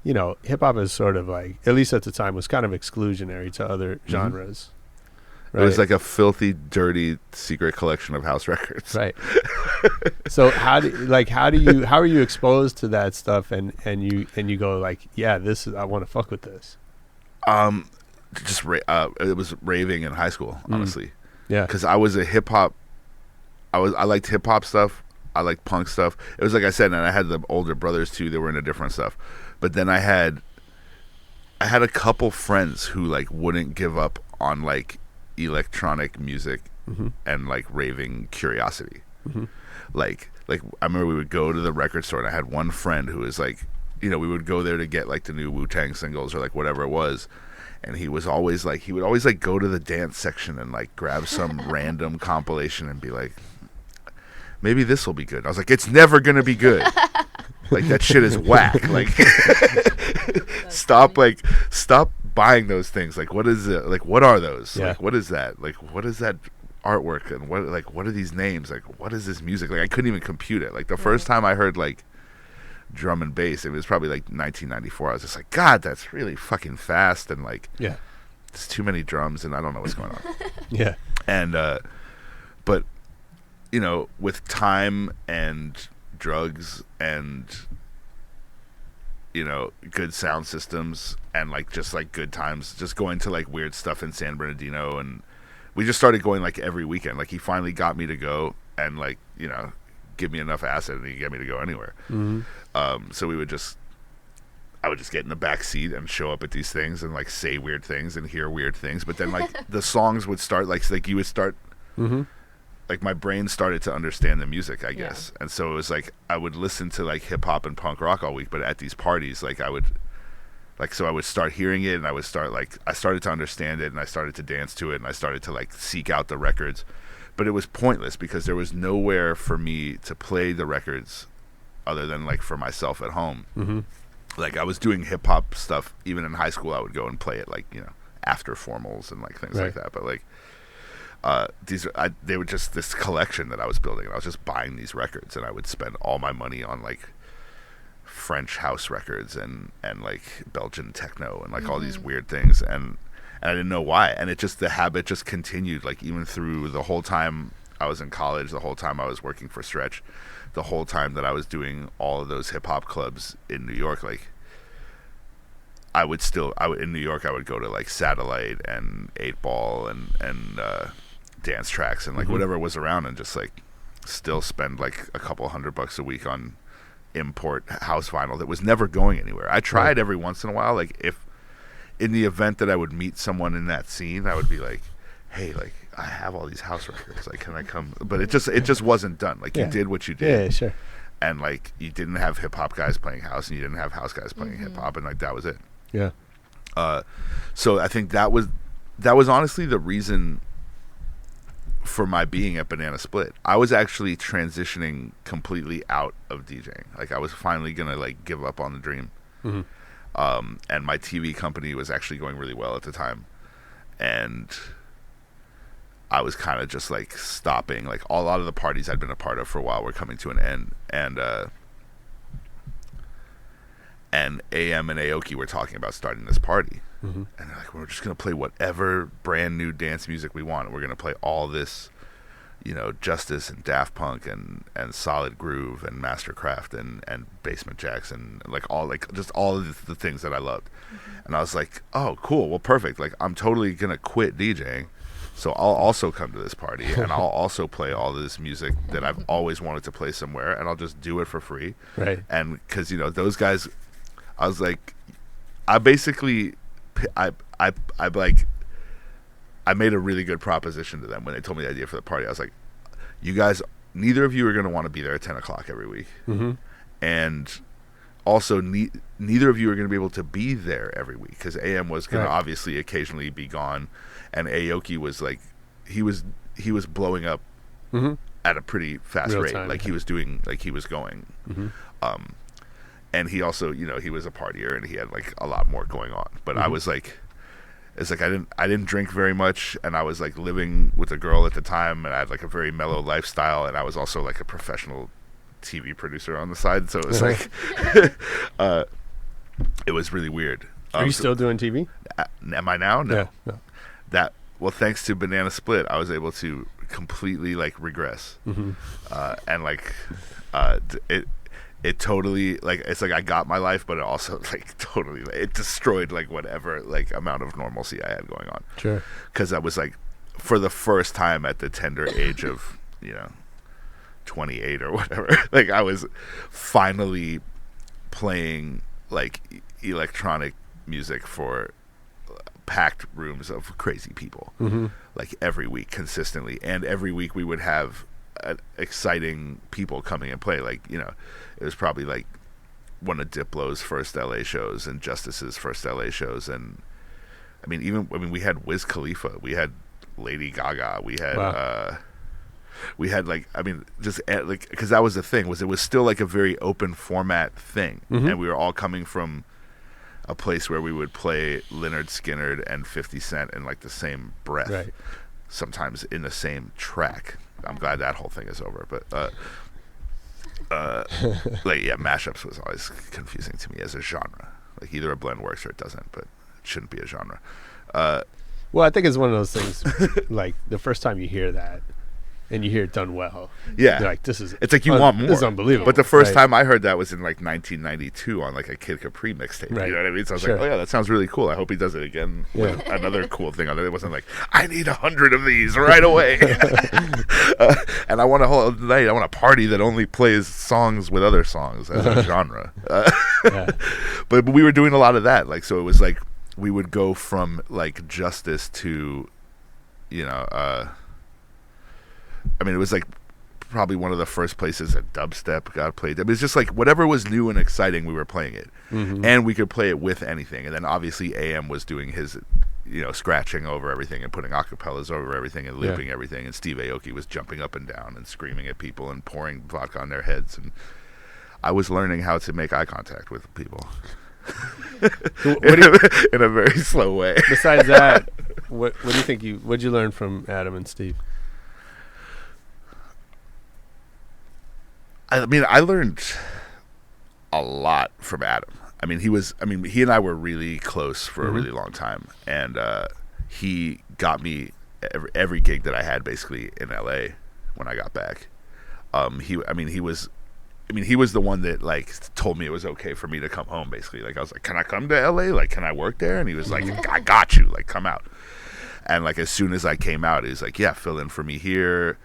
hip hop is sort of like, at least at the time, was kind of exclusionary to other genres. Right. It was like a filthy, dirty secret collection of house records. Right. So how are you exposed to that stuff and you go like, yeah, I want to fuck with this. It was raving in high school, honestly. Yeah. Because I was a hip hop. I liked hip hop stuff. I liked punk stuff. It was like I said, and I had the older brothers too. They were into different stuff. But then I had I had a couple friends who like wouldn't give up on like electronic music and like raving curiosity. Like I remember we would go to the record store, and I had one friend who was like, we would go there to get like the new Wu-Tang singles or like whatever it was. And he would always like go to the dance section and like grab some random compilation and be like, maybe this will be good. And I was like, it's never gonna be good. Like that shit is whack. Like stop buying those things. Like what is it? Like what are those? Yeah. Like what is that? Like what is that artwork? And what are these names? Like what is this music? Like I couldn't even compute it. Like the first time I heard like drum and bass, it was probably like 1994. I was just like, God, that's really fucking fast, and like there's too many drums and I don't know what's going on. Yeah. And but with time and drugs and good sound systems and like just like good times, just going to like weird stuff in San Bernardino, and we just started going like every weekend. Like he finally got me to go, and like give me enough acid and he'd get me to go anywhere. So I would just get in the back seat and show up at these things and like say weird things and hear weird things, but then like the songs would start like you would start like my brain started to understand the music, I guess. And so it was like I would listen to like hip hop and punk rock all week, but at these parties like I would start hearing it, and I started to understand it, and I started to dance to it, and I started to like seek out the records. But it was pointless because there was nowhere for me to play the records other than like for myself at home. Like I was doing hip hop stuff even in high school. I would go and play it like after formals and like things like that. But like they were just this collection that I was building, and I was just buying these records, and I would spend all my money on like French house records and like Belgian techno and like all these weird things, and I didn't know why. And the habit just continued, like even through the whole time I was in college, the whole time I was working for Stretch, the whole time that I was doing all of those hip hop clubs in New York. Like in New York I would go to like Satellite and 8 Ball and Dance Tracks and like whatever was around, and just like still spend like a couple $100 a week on import house vinyl that was never going anywhere. I tried every once in a while, like if in the event that I would meet someone in that scene, I would be like, hey, like I have all these house records, like can I come? But it just wasn't done. Like you did what you did. Yeah, sure. And like you didn't have hip hop guys playing house, and you didn't have house guys playing hip hop, and like that was it. Yeah. So I think that was honestly the reason for my being at Banana Split. I was actually transitioning completely out of DJing. Like I was finally gonna like give up on the dream. And my TV company was actually going really well at the time, and I was kind of just like stopping. Like a lot of the parties I'd been a part of for a while were coming to an end, and AM and Aoki were talking about starting this party. And they're like, we're just going to play whatever brand new dance music we want. We're going to play all this, Justice and Daft Punk and Solid Groove and Mastercraft and Basement Jacks and like just all of the things that I loved. And I was like, oh, cool. Well, perfect. Like I'm totally going to quit DJing. So I'll also come to this party, and I'll also play all this music that I've always wanted to play somewhere, and I'll just do it for free. Right. And because, those guys, I was like, I basically... I made a really good proposition to them when they told me the idea for the party. I was like, you guys, neither of you are going to want to be there at 10 o'clock every week. And also neither of you are going to be able to be there every week, because AM was going to obviously occasionally be gone, and Aoki was like, he was blowing up at a pretty fast rate. Like he was doing, like he was going. And he also, he was a partier, and he had like a lot more going on. But I was like, it's like I didn't drink very much, and I was like living with a girl at the time, and I had like a very mellow lifestyle, and I was also like a professional TV producer on the side. So it was like, it was really weird. Are you still doing TV? Am I now? No. Yeah. No. Well, thanks to Banana Split, I was able to completely like regress, and like it totally, like, it's like I got my life, but it also like totally, it destroyed like whatever like amount of normalcy I had going on. Sure. Because I was like, for the first time at the tender age of 28 or whatever, like I was finally playing like electronic music for packed rooms of crazy people, like every week consistently, and every week we would have exciting people coming and play. Like, you know, it was probably like one of Diplo's first LA shows and Justice's first LA shows, and I mean we had Wiz Khalifa, we had Lady Gaga, we had we had like, I mean, just like, because that was the thing, was it was still like a very open format thing, and we were all coming from a place where we would play Lynyrd Skynyrd and 50 Cent in like the same breath, sometimes in the same track. I'm glad that whole thing is over, but like, yeah, mashups was always confusing to me as a genre. Like, either a blend works or it doesn't, but it shouldn't be a genre. Well, I think it's one of those things, like, the first time you hear that, and you hear it done well, yeah, you're like, this is, it's like you want more. This is unbelievable. But the first time I heard that was in like 1992 on like a Kid Capri mixtape. Right. You know what I mean? So I was Sure. like, oh yeah, that sounds really cool. I hope he does it again. Yeah. With another cool thing on it. It wasn't like, I need 100 of these right away. And I want a whole night. I want a party that only plays songs with other songs as a genre. But we were doing a lot of that. Like, so it was like we would go from like Justice to, you know, I mean, it was like probably one of the first places that dubstep got played. I mean, it's just like whatever was new and exciting, we were playing it, and we could play it with anything. And then obviously AM was doing his, you know, scratching over everything and putting acapellas over everything and looping everything. And Steve Aoki was jumping up and down and screaming at people and pouring vodka on their heads. And I was learning how to make eye contact with people in a very slow way. Besides that, what do you think what'd you learn from Adam and Steve? I mean, I learned a lot from Adam. I mean, he and I were really close for a really long time, and he got me every gig that I had basically in LA when I got back. He was the one that like told me it was okay for me to come home. Basically, like I was like, "Can I come to LA? Like, can I work there?" And he was like, "I got you. Like, come out." And like as soon as I came out, he was like, "Yeah, fill in for me here.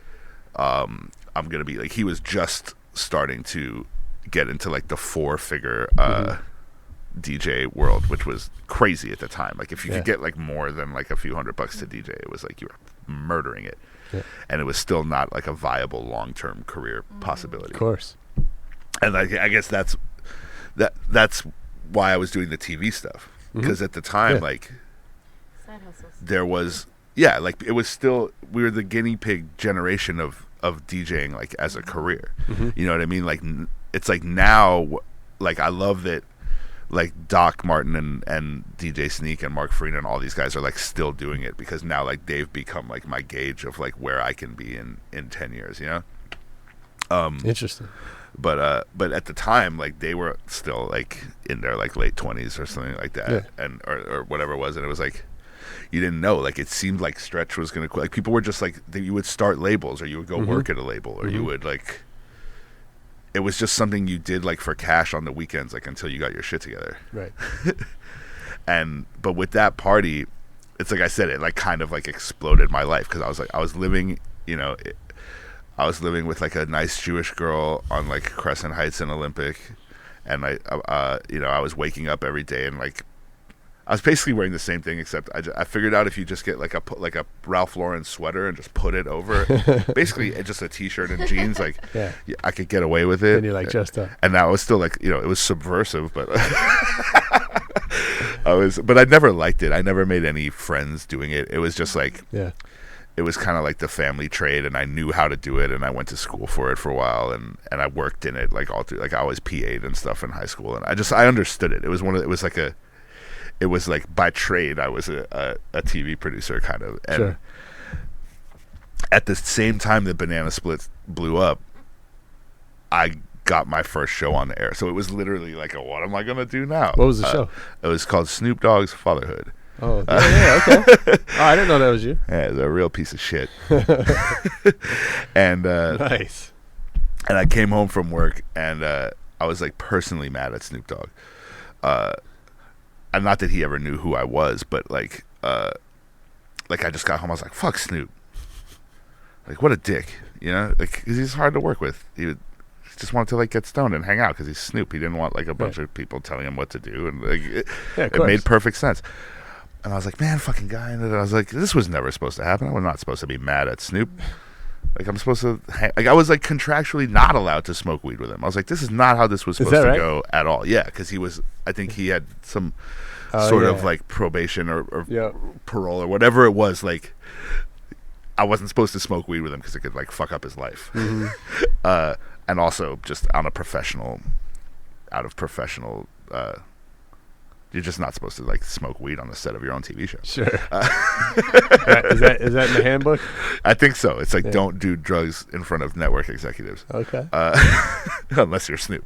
I'm gonna be like." He was just starting to get into like the 4-figure DJ world, which was crazy at the time. Like if you could get like more than like a few $100 to DJ, it was like you were murdering it, and it was still not like a viable long-term career possibility. Of course. And I guess that's why I was doing the TV stuff, because at the time like Side hustles. there was like it was still, we were the guinea pig generation of DJing like as a career. You know what I mean? Like it's like now, like I love that like Doc Martin and DJ Sneak and Mark Farina and all these guys are like still doing it, because now like they've become like my gauge of like where I can be in 10 years, you know? Interesting. But at the time, like they were still like in their like late 20s or something like that, and or whatever it was, and it was like you didn't know. Like it seemed like Stretch was gonna quit. Like people were just like, you would start labels, or you would go work at a label, or you would like. It was just something you did like for cash on the weekends, like until you got your shit together. Right. But with that party, it's like I said, it like kind of like exploded my life, because I was living, you know. I was living with like a nice Jewish girl on like Crescent Heights and Olympic, and I was waking up every day and like I was basically wearing the same thing, except I figured out if you just get like a Ralph Lauren sweater and just put it over, basically just a t-shirt and jeans, like I could get away with it. And you're like dressed up, and that was still like, you know, it was subversive, but but I never liked it. I never made any friends doing it. It was just like it was kind of like the family trade, and I knew how to do it, and I went to school for it for a while, and I worked in it like all through, like I always PA'd and stuff in high school, and I understood it. It was like by trade I was a TV producer kind of, and at the same time that Banana Splits blew up, I got my first show on the air. So it was literally like, what am I gonna do now? What was the show? It was called Snoop Dogg's Fatherhood. Oh, okay. Oh, I didn't know that was you. Yeah, it's a real piece of shit. And nice. And I came home from work, and I was like personally mad at Snoop Dogg. And not that he ever knew who I was, but like I just got home, I was like, fuck Snoop. Like, what a dick, you know? Like, 'cause he's hard to work with. He would just wanted to like get stoned and hang out because he's Snoop. He didn't want like a bunch of people telling him what to do, and like it made perfect sense. And I was like, man, fucking guy. And I was like, this was never supposed to happen. I was not supposed to be mad at Snoop. Like I'm supposed to, like I was like contractually not allowed to smoke weed with him. I was like, this is not how this was supposed to go at all. Yeah, because I think he had some sort of like probation or parole or whatever it was. Like I wasn't supposed to smoke weed with him because it could like fuck up his life. And also just out of professional, you're just not supposed to like smoke weed on the set of your own TV show. Sure. Is that in the handbook? I think so. It's like don't do drugs in front of network executives. Okay. Unless you're Snoop.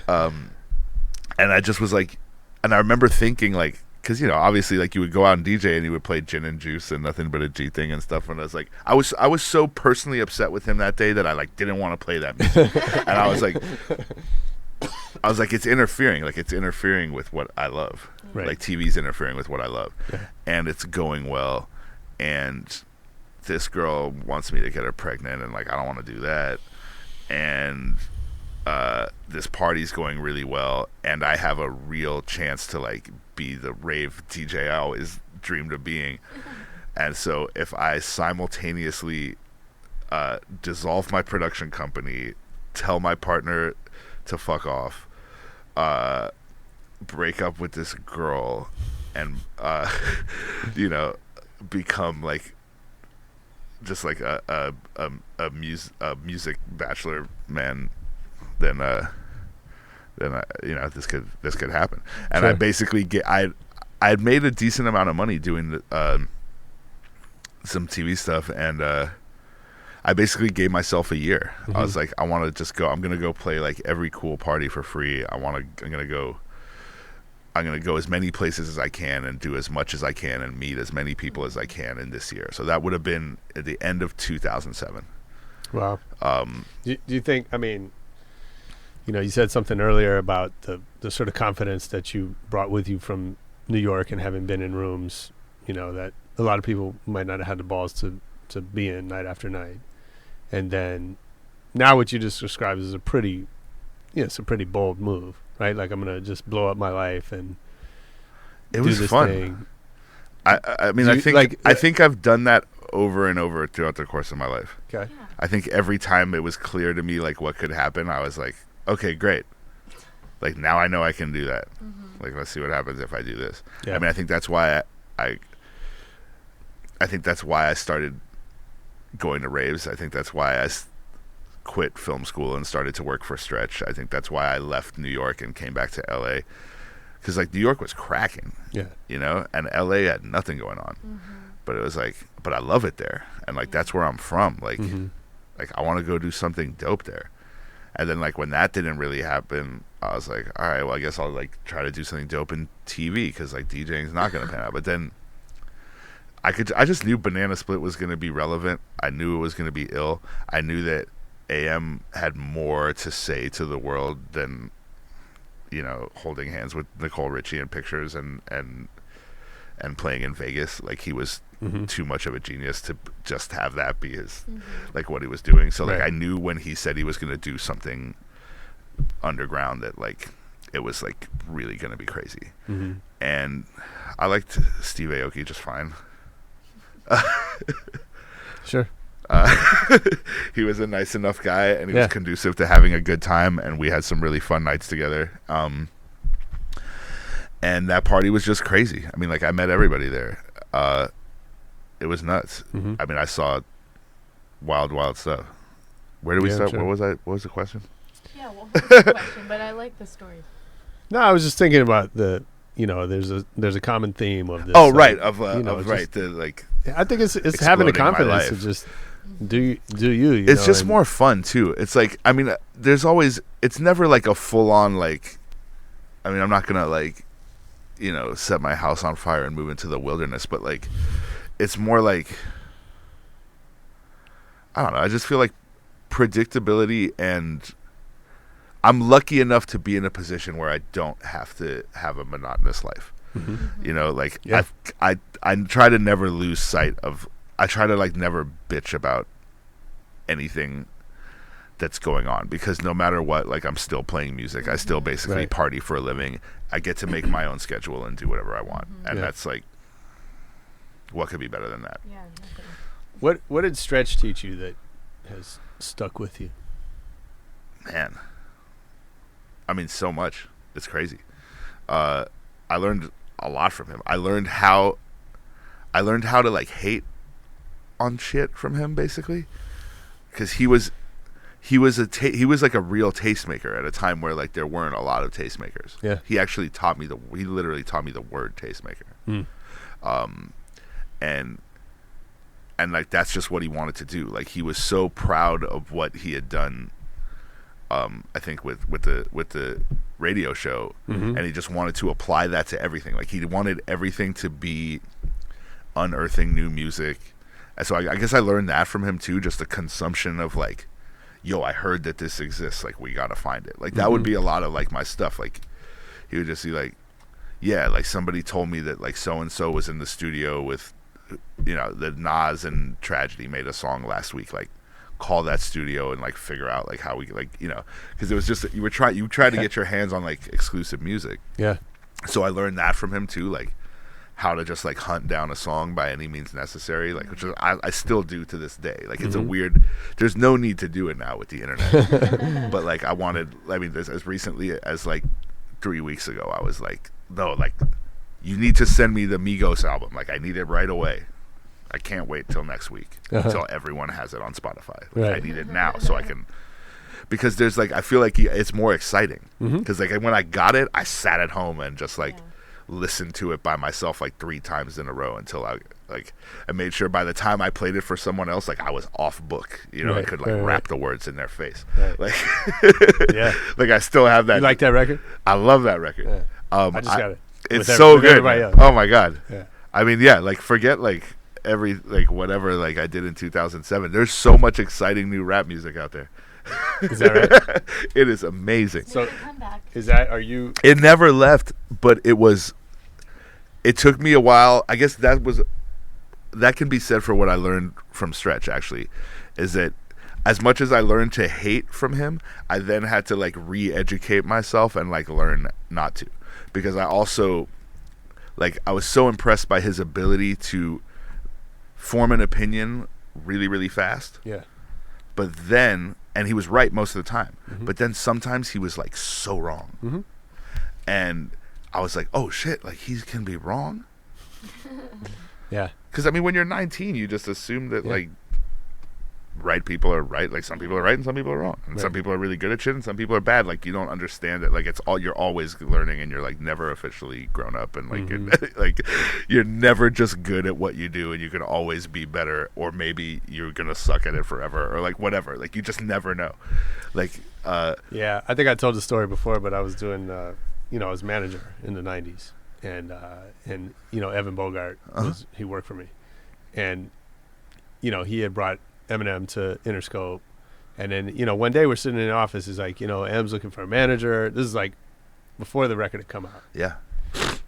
And I just was like, and I remember thinking like, because you know, obviously, like you would go out and DJ and you would play Gin and Juice and Nothing But a G Thing and stuff. And I was like, I was so personally upset with him that day that I like didn't want to play that music. And I was like, it's interfering. Like it's interfering with what I love. Right. Like TV's interfering with what I love, and it's going well. And this girl wants me to get her pregnant, and like I don't want to do that. And this party's going really well, and I have a real chance to like be the rave DJ I always dreamed of being. And so if I simultaneously dissolve my production company, tell my partner to fuck off, break up with this girl, and become like just like a music bachelor man, then this could happen. And I basically I'd made a decent amount of money doing some TV stuff, and I basically gave myself a year. I was like, I want to just go. I'm gonna go play like every cool party for free. I'm gonna go as many places as I can and do as much as I can and meet as many people as I can in this year. So that would have been at the end of 2007. Wow. Do you think? I mean, you said something earlier about the sort of confidence that you brought with you from New York and having been in rooms, that a lot of people might not have had the balls to be in night after night. And then now what you just described is it's a pretty bold move, right? Like I'm going to just blow up my life and it was fun. Thing. I mean, I think I've done that over and over throughout the course of my life. Okay. Yeah. I think every time it was clear to me like what could happen, I was like, okay, great. Like now I know I can do that. Like let's see what happens if I do this. Yeah. I mean, I think that's why I think that's why I started going to raves. I think that's why I quit film school and started to work for Stretch. I think that's why I left New York and came back to LA, because like New York was cracking, and LA had nothing going on. But it was like, but I love it there, and like that's where I'm from. Like, like I want to go do something dope there. And then like when that didn't really happen, I was like, all right, well I guess I'll like try to do something dope in TV, because like DJing is not going to pan out. But then I just knew Banana Split was going to be relevant. I knew it was going to be ill. I knew that AM had more to say to the world than, holding hands with Nicole Richie in pictures and playing in Vegas. Like he was too much of a genius to just have that be his, like what he was doing. So like I knew when he said he was going to do something underground that like it was like really going to be crazy. And I liked Steve Aoki just fine. Sure. He was a nice enough guy, and he was conducive to having a good time, and we had some really fun nights together. And that party was just crazy. I mean, like I met everybody there. It was nuts. I mean, I saw wild stuff. Where did we start? Sure. What was the question? Yeah, what was the question? But I like the story. No, I was just thinking about there's a common theme of this. Oh, right. I think it's having the confidence to just do you. It's just more fun too. It's like, I mean, it's never like a full on like, I mean, I'm not gonna like, set my house on fire and move into the wilderness, but like, it's more like, I don't know. I just feel like predictability, and I'm lucky enough to be in a position where I don't have to have a monotonous life. I try to never lose sight of. I try to like never bitch about anything that's going on, because no matter what, like, I'm still playing music. I still basically Right. party for a living. I get to make my own schedule and do whatever I want. And Yeah. that's like, what could be better than that? Yeah. Nothing. What did Stretch teach you that has stuck with you? Man, I mean, so much. It's crazy. I learned a lot from him. I learned how to like hate on shit from him, basically, because he was like a real tastemaker at a time where like there weren't a lot of tastemakers. Yeah. He literally taught me the word tastemaker. And like that's just what he wanted to do. Like he was so proud of what he had done. I think with the radio show, and he just wanted to apply that to everything. Like he wanted everything to be unearthing new music. And so I guess I learned that from him too, just the consumption of like, yo, I heard that this exists, like we gotta find it. Like that would be a lot of like my stuff. Like he would just be like, yeah, like somebody told me that like so and so was in the studio with, you know, the Nas and Tragedy made a song last week, like call that studio and like figure out like how we, like, you know, because it was just you tried to get your hands on like exclusive music. Yeah. So I learned that from him too, like how to just like hunt down a song by any means necessary, like, which is, I still do to this day. Like it's a weird, there's no need to do it now with the internet. But like as recently as like 3 weeks ago, I was like, no, like you need to send me the Migos album. Like I need it right away. I can't wait till next week until everyone has it on Spotify. Like, Right. I need it now so I can, because there's like, I feel like it's more exciting because like when I got it, I sat at home and just like listened to it by myself like 3 times in a row until I made sure by the time I played it for someone else, like I was off book, you know, I Right, could like right, rap right. the words in their face. Right. Like, Yeah. like I still have that. You like that record? I love that record. Yeah. I just got it. It's With so with good. everybody else. Oh my God. Yeah. I mean, yeah, like forget like whatever like I did in 2007. There's so much exciting new rap music out there. Is that right? It is amazing. So- Make a comeback. Are you? It never left, but it took me a while. I guess that can be said for what I learned from Stretch, actually, is that as much as I learned to hate from him, I then had to like re-educate myself and like learn not to, because I also like I was so impressed by his ability to form an opinion really, really fast. Yeah. But then, and he was right most of the time, but then sometimes he was like so wrong. And I was like, oh shit, like he can be wrong? Yeah. Because I mean, when you're 19, you just assume that like right people are right. Like some people are right and some people are wrong. And some Right. people are really good at shit and some people are bad. Like you don't understand it. Like you're always learning and you're like never officially grown up, and like you're, like you're never just good at what you do, and you can always be better, or maybe you're gonna suck at it forever, or like whatever. Like you just never know. Like Yeah, I think I told the story before, but I was doing, I was manager in the '90s, and Evan Bogart he worked for me, and he had brought Eminem to Interscope, and then one day we're sitting in the office. He's like, M's looking for a manager. This is like before the record had come out. yeah.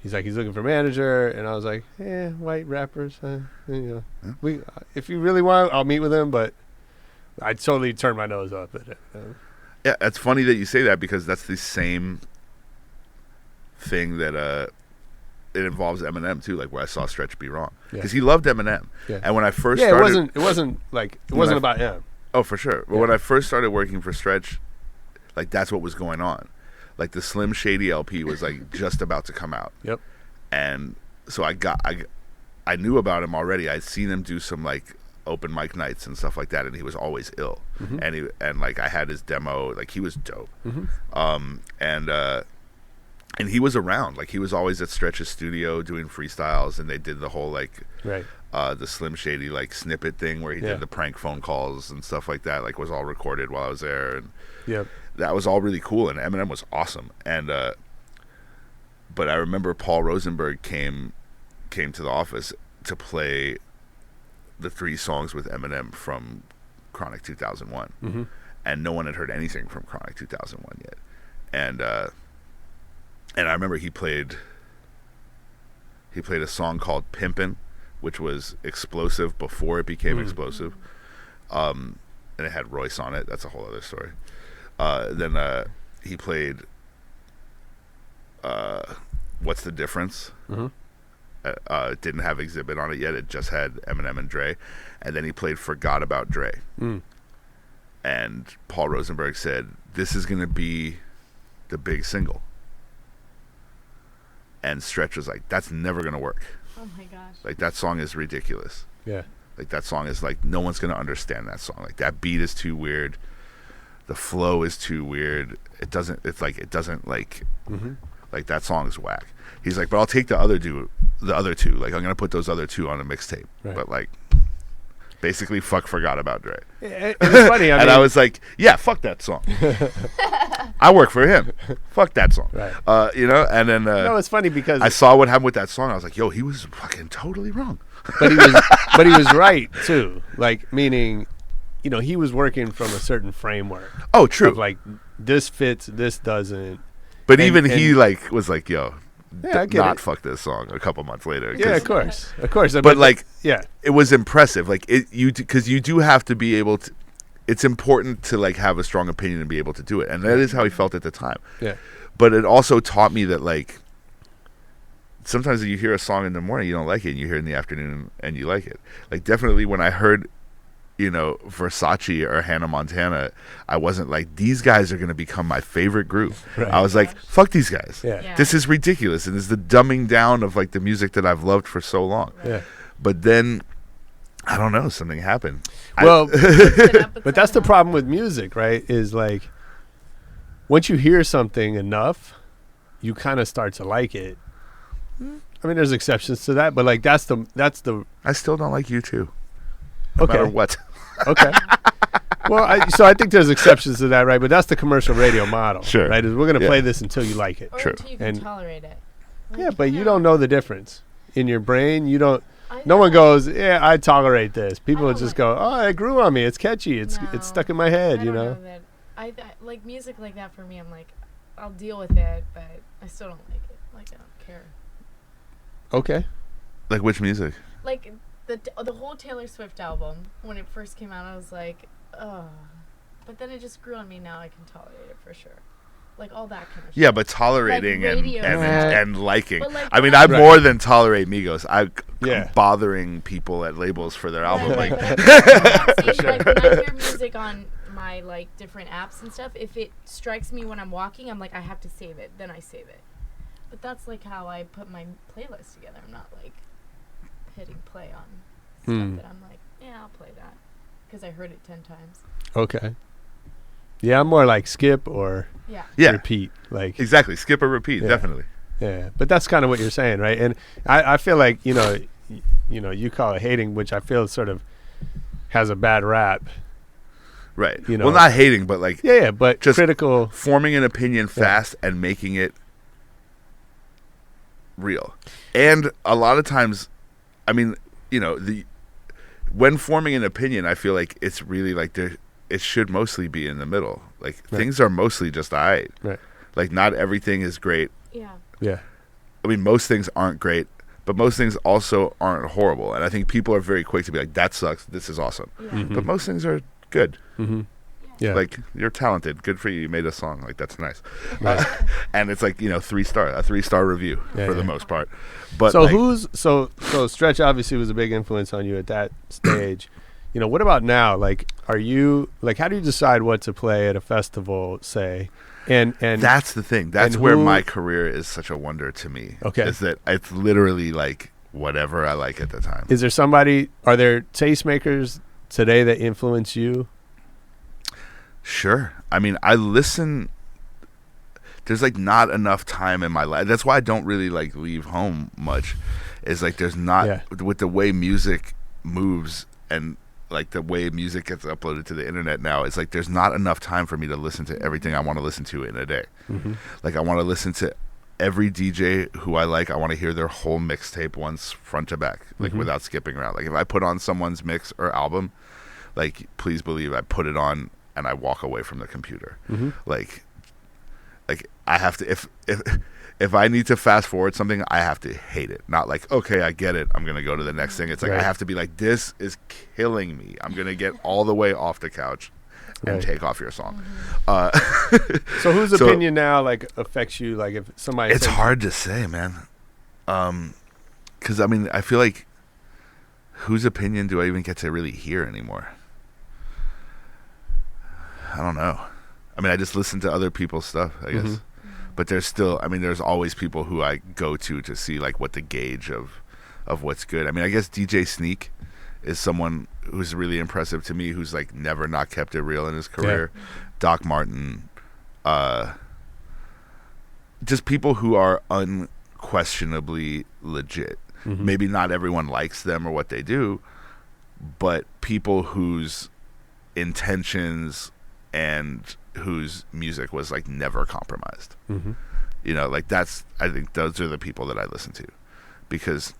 He's like, he's looking for a manager, and I was like, white rappers, we if you really want, I'll meet with him, but I totally turned my nose up at it. Yeah, it's funny that you say that, because that's the same thing that it involves Eminem too. Like where I saw Stretch be wrong, because he loved Eminem, and when I first started, it wasn't about him. oh for sure. But when I first started working for Stretch, like that's what was going on. Like the Slim Shady LP was like just about to come out. Yep. And so I knew about him already. I'd seen him do some like open mic nights and stuff like that, and he was always ill. And like I had his demo, like he was dope. And he was around, like he was always at Stretch's studio doing freestyles, and they did the whole like Right. the Slim Shady like snippet thing where he did the prank phone calls and stuff like that, like was all recorded while I was there, and Yep. that was all really cool, and Eminem was awesome. And but I remember Paul Rosenberg came to the office to play the 3 songs with Eminem from Chronic 2001, and no one had heard anything from Chronic 2001 yet. And I remember he played a song called Pimpin', which was explosive before it became explosive. and it had Royce on it. That's a whole other story. Then he played What's the Difference? Mm-hmm. It didn't have Exhibit on it yet. It just had Eminem and Dre. And then he played Forgot About Dre. And Paul Rosenberg said, this is going to be the big single. And Stretch was like, that's never going to work. Oh my gosh. Like, that song is ridiculous. Yeah. Like, that song is like, no one's going to understand that song. Like, that beat is too weird. The flow is too weird. It doesn't like, like, that song is whack. He's like, but I'll take the other two. Like, I'm going to put those other two on a mixtape. Right. But, like, basically, Forgot About Dre. And it's funny. I mean, I was like, yeah, fuck that song. I work for him. Fuck that song. Right. You know, and then no, it's funny because I saw what happened with that song. I was like, yo, he was fucking totally wrong. but he was right too. Like, meaning, you know, he was working from a certain framework. Oh, true. Of like, this fits, this doesn't. But even he like was like, yo, Yeah, I get not it. fuck this song a couple months later. Yeah, of course. But like, yeah, it was impressive. Like, because you do have to be able to. It's important to like have a strong opinion and be able to do it, and that is how he felt at the time. yeah, But it also taught me that like sometimes you hear a song in the morning, you don't like it, and you hear it in the afternoon and you like it. Like, definitely when I heard, you know, Versace or Hannah Montana, I wasn't like, these guys are going to become my favorite group. Right. I was like, fuck these guys. yeah, Yeah. This is ridiculous, and this is the dumbing down of like the music that I've loved for so long. yeah. But then, I don't know, something happened. Well, But but that's the problem with music, right? Is like, once you hear something enough, you kind of start to like it. I mean, there's exceptions to that, but like that's the I still don't like you too. No Okay. matter what. okay. Well, I think there's exceptions to that, right? But that's the commercial radio model, Sure. right? Is we're gonna Yeah. play this until you like it. Or True. until you can And- tolerate it. Yeah, but you don't know the difference in your brain. You don't. I No know. one goes, yeah, I tolerate this. People I will just don't go, oh, it grew on me. It's catchy. It's No, stuck in my head. I You don't know. that. I like music like that for me. I'm like, I'll deal with it, but I still don't like it. Like, I don't care. Okay. Like, which music? Like the whole Taylor Swift album, when it first came out, I was like, oh. But then it just grew on me. Now I can tolerate it for sure. Like all that kind of shit. Yeah, but tolerating Like radio. and liking. But like, I mean, when I Right. more than tolerate Migos. I'm Yeah. bothering people at labels for their album. Right, Like, but like when I hear music on my like different apps and stuff, if it strikes me when I'm walking, I'm like, I have to save it. Then I save it. But that's like how I put my playlist together. I'm not like hitting play on stuff that I'm like, yeah, I'll play that because I heard it 10 times. Okay. Yeah, I'm more like skip or Yeah. yeah, repeat. Like, exactly. Skip or repeat, Yeah. definitely. yeah. But that's kind of what you're saying, right? And I feel like, you know, you call it hating, which I feel sort of has a bad rap. Right. You know. Well, not hating, but like Yeah, but Just critical. forming an opinion fast and making it real. And a lot of times, I mean, you know, when forming an opinion, I feel like it's really like it should mostly be in the middle. Like, things are mostly just alright. Right. Like, not everything is great. Yeah. Yeah. I mean, most things aren't great, but most things also aren't horrible. And I think people are very quick to be like, that sucks, this is awesome. Yeah. But most things are good. Mm-hmm. Yeah. Like, you're talented. Good for you. You made a song. Like, that's nice. Right. And it's like, you know, a 3-star review Yeah, for the yeah. most part. But So like, so Stretch obviously was a big influence on you at that stage. You know, what about now? Like, are you like, how do you decide what to play at a festival, say? And that's the thing. That's and where who- my career is such a wonder to me. Okay. Is that it's literally like whatever I like at the time. is there are there tastemakers today that influence you? Sure. I mean, I listen. There's like not enough time in my life. That's why I don't really like leave home much. Is like there's not Yeah. with the way music moves and like the way music gets uploaded to the internet now. It's like there's not enough time for me to listen to everything I want to listen to in a day. Mm-hmm. Like I want to listen to every DJ who I like. I want to hear their whole mixtape once front to back, like without skipping around. Like if I put on someone's mix or album, like please believe I put it on and I walk away from the computer. Mm-hmm. Like I have to if I need to fast forward something, I have to hate it. Not like, okay, I get it, I'm gonna go to the next thing. It's like I have to be like, this is killing me. I'm gonna get all the way off the couch and take off your song. So whose opinion now like affects you? Like if somebody, it's hard to say, man. Because I mean, I feel like whose opinion do I even get to really hear anymore? I don't know. I mean, I just listen to other people's stuff, I guess. But there's still, I mean, there's always people who I go to see like what the gauge of what's good. I mean, I guess DJ Sneak is someone who's really impressive to me, who's like never not kept it real in his career. Yeah. Doc Martin, just people who are unquestionably legit. Maybe not everyone likes them or what they do, but people whose intentions and whose music was like never compromised. You know, like that's, I think those are the people that I listen to, because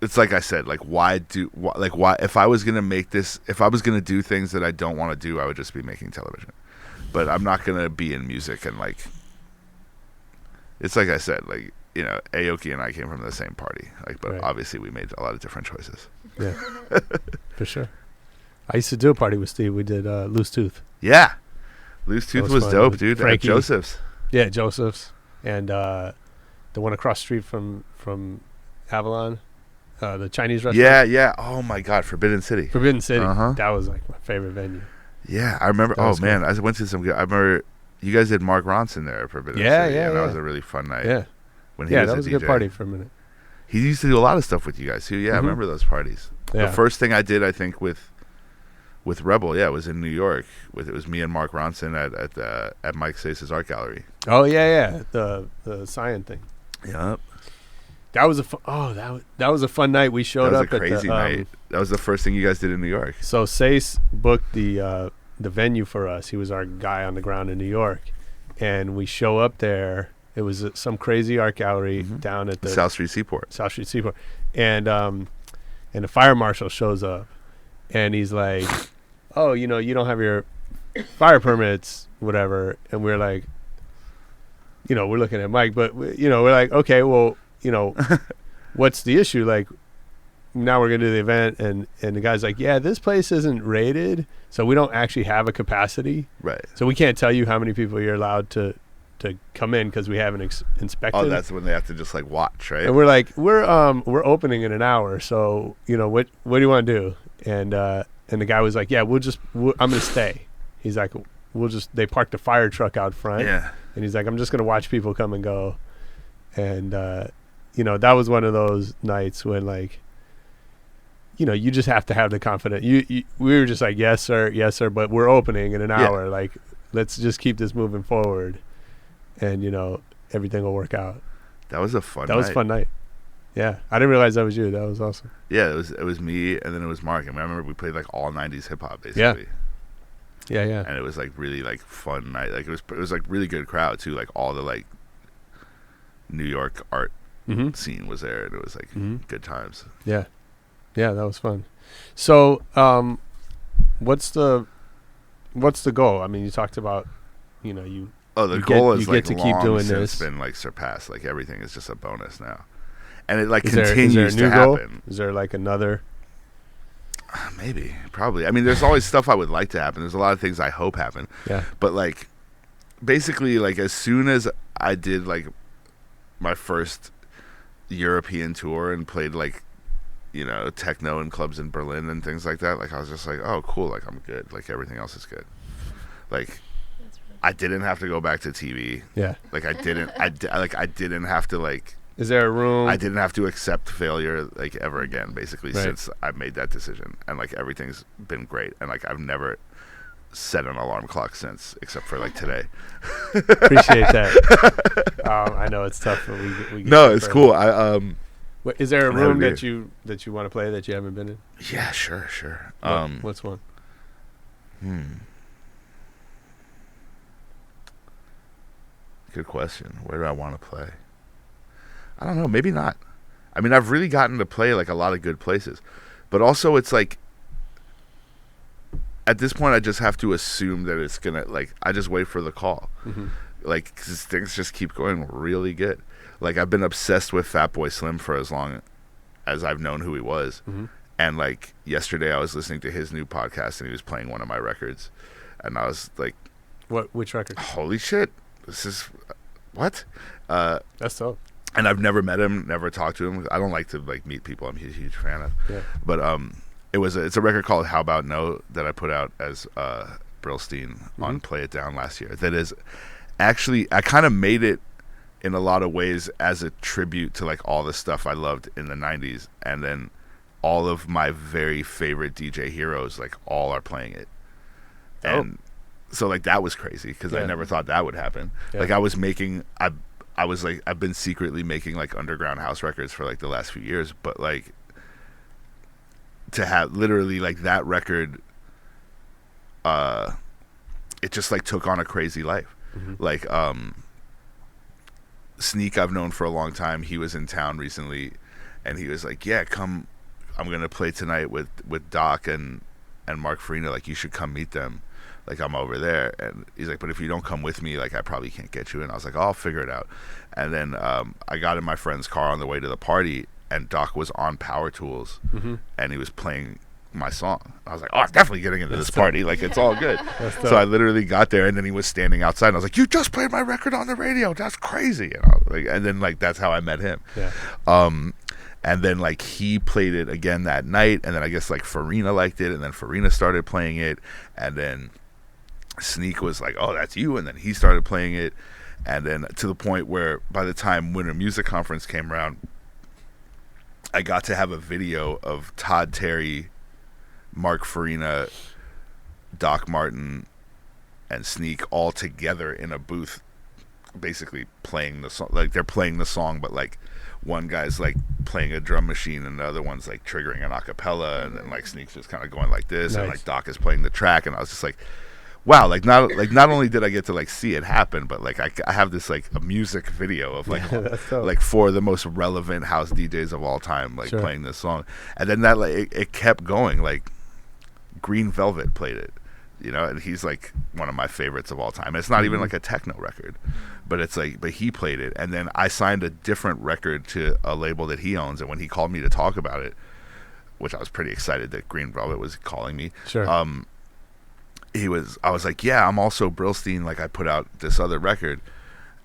it's like I said, like why if I was gonna make this, if I was gonna do things that I don't want to do, I would just be making television. But I'm not gonna be in music and like, it's like I said, like, you know, Aoki and I came from the same party, like, but obviously we made a lot of different choices. Yeah, for sure. I used to do a party with Steve. We did Loose Tooth. Yeah, Loose Tooth was dope, dude. Frankie. At Joseph's. Yeah, Joseph's, and the one across the street from Avalon, the Chinese restaurant. Yeah. Oh my God, Forbidden City. That was like my favorite venue. Yeah, I remember. Oh man, cool. I went to some good. I remember you guys did Mark Ronson there at Forbidden City. Yeah. That was a really fun night. Yeah. When he was that was a good party for a minute. He used to do a lot of stuff with you guys too. Yeah, I remember those parties. Yeah. The first thing I did, I think, with Rebel, was in New York. It was me and Mark Ronson at Mike Sace's art gallery. Oh yeah, the Cyan thing. Yep. That was that was a fun night. We showed up at crazy night. That was the first thing you guys did in New York. So Sace booked the venue for us. He was our guy on the ground in New York, and we show up there. It was some crazy art gallery down at the South Street Seaport. And the fire marshal shows up, and he's like, "Oh, you know, you don't have your fire permits, whatever." And we're like, you know, we're looking at Mike, but we're like, okay, well, you know, what's the issue? Like, now we're gonna do the event, and the guy's like, yeah, this place isn't rated, so we don't actually have a capacity, right? So we can't tell you how many people you're allowed to come in because we haven't inspected. Oh, that's when they have to just like watch, right? And we're like, we're opening in an hour, so you know what do you want to do? And the guy was like, yeah, I'm gonna stay. He's like, they parked a fire truck out front. Yeah. And he's like, I'm just gonna watch people come and go. And that was one of those nights when, like, you know, you just have to have the confidence. We were just like, yes sir, but we're opening in an hour. Like, let's just keep this moving forward, and everything will work out. That was a fun night. Yeah, I didn't realize that was you. That was awesome. Yeah, it was me, and then it was Mark. And I remember we played like all 90s hip hop basically. Yeah. And it was like really like fun night. Like it was like really good crowd too. Like all the like New York art scene was there, and it was like good times. Yeah, that was fun. So, what's the goal? I mean, you talked about, you. Oh, the goal is like to keep doing this. It's been like surpassed. Like everything is just a bonus now, and it like continues to goal? happen. Is there like another? Maybe, probably. I mean, there's always stuff I would like to happen. There's a lot of things I hope happen. Yeah. But like, basically, like as soon as I did like my first European tour and played like, techno in clubs in Berlin and things like that, like I was just like, oh, cool. Like I'm good. Like everything else is good. Like. I didn't have to go back to TV. Yeah. Like I didn't have to like. Is there a room? I didn't have to accept failure like ever again. Basically, since I made that decision, and like everything's been great, and like I've never set an alarm clock since, except for like today. Appreciate that. I know it's tough, but we no, it's cool. Is there a room that you want to play that you haven't been in? Yeah, sure. What's one? Good question. Where do I want to play? I don't know. Maybe not. I mean, I've really gotten to play like a lot of good places, but also it's like at this point I just have to assume that it's gonna like I just wait for the call like 'cause things just keep going really good. Like I've been obsessed with Fatboy Slim for as long as I've known who he was. And like yesterday I was listening to his new podcast and he was playing one of my records and I was like, which record? holy shit, this is what? That's dope. And I've never met him, never talked to him. I don't like to like meet people I'm a huge fan of. Yeah. But it's a record called How About No that I put out as Brillstein on Play It Down last year. That is actually, I kind of made it in a lot of ways as a tribute to like all the stuff I loved in the 90s, and then all of my very favorite DJ heroes like all are playing it. And so like that was crazy because I never thought that would happen. Like I was making I've been secretly making like underground house records for like the last few years, but like to have literally like that record, it just like took on a crazy life. Like Sneak I've known for a long time. He was in town recently and he was like, yeah, come, I'm gonna play tonight with Doc and Mark Farina, like you should come meet them, like I'm over there. And he's like, but if you don't come with me, like I probably can't get you in. I was like, oh, I'll figure it out. And then I got in my friend's car on the way to the party and Doc was on Power Tools and he was playing my song. I was like, oh, I'm definitely getting into this party, like it's all good. So I literally got there and then he was standing outside and I was like, you just played my record on the radio, that's crazy. And then like that's how I met him. And then like he played it again that night, and then I guess like Farina liked it, and then Farina started playing it, and then Sneak was like, oh, that's you, and then he started playing it, and then to the point where by the time Winter Music Conference came around, I got to have a video of Todd Terry, Mark Farina, Doc Martin, and Sneak all together in a booth, basically playing the song. Like they're playing the song, but like one guy's like playing a drum machine and the other one's like triggering an acapella, and then like Sneak's just kind of going like this, and like Doc is playing the track, and I was just like, wow, like not only did I get to like see it happen, but like I have this like a music video of like like four of the most relevant house DJs of all time like playing this song. And then that like it kept going. Like Green Velvet played it, you know, and he's like one of my favorites of all time. And it's not even like a techno record, but it's like, but he played it. And then I signed a different record to a label that he owns, and when he called me to talk about it, which I was pretty excited that Green Velvet was calling me, I was like, yeah, I'm also Brillstein, like I put out this other record.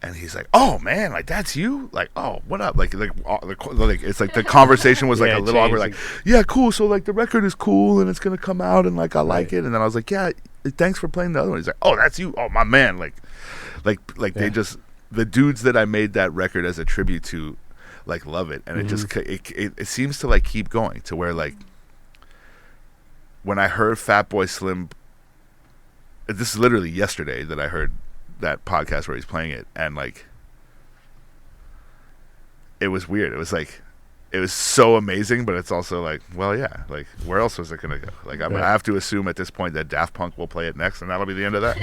And he's like, oh man, like that's you, like, oh, what up, like it's like the conversation was like a little awkward, like, yeah, cool, so like the record is cool and it's gonna come out and like I like it. And then I was like, yeah, thanks for playing the other one. He's like, oh, that's you, oh my man, like they just, the dudes that I made that record as a tribute to like love it. And it just it seems to like keep going to where like when I heard Fatboy Slim, this is literally yesterday that I heard that podcast where he's playing it, and like it was weird. It was like, it was so amazing, but it's also like, well, yeah, like where else was it gonna go? Like I have to assume at this point that Daft Punk will play it next, and that'll be the end of that.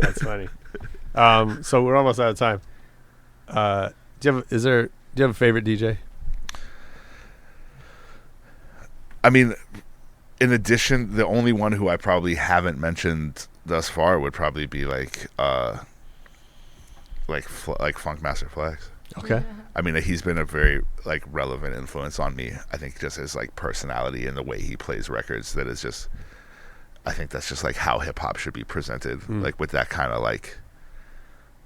That's funny. So we're almost out of time. Do you have a favorite DJ? I mean, in addition, the only one who I probably haven't mentioned thus far would probably be like Funk Master Flex. Okay. I mean, he's been a very like relevant influence on me. I think just his like personality and the way he plays records, that is just, I think that's just like how hip hop should be presented. Like with that kind of like,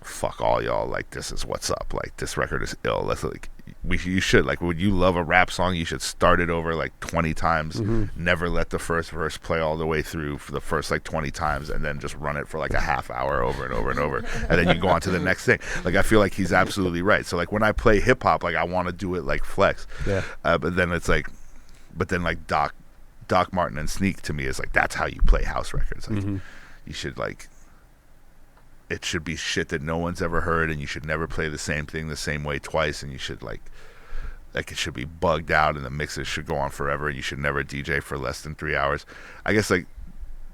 fuck all y'all, like this is what's up, like this record is ill. That's like, you should, like, when you love a rap song, you should start it over like 20 times, never let the first verse play all the way through for the first like 20 times, and then just run it for like a half hour over and over and over, and then you go on to the next thing. Like I feel like he's absolutely right. So like when I play hip hop, like I want to do it like Flex, but then it's like, but then like Doc Martin and Sneak to me is like, that's how you play house records. Like you should like, it should be shit that no one's ever heard, and you should never play the same thing the same way twice, and you should like it should be bugged out, and the mixes should go on forever, and you should never DJ for less than 3 hours. I guess like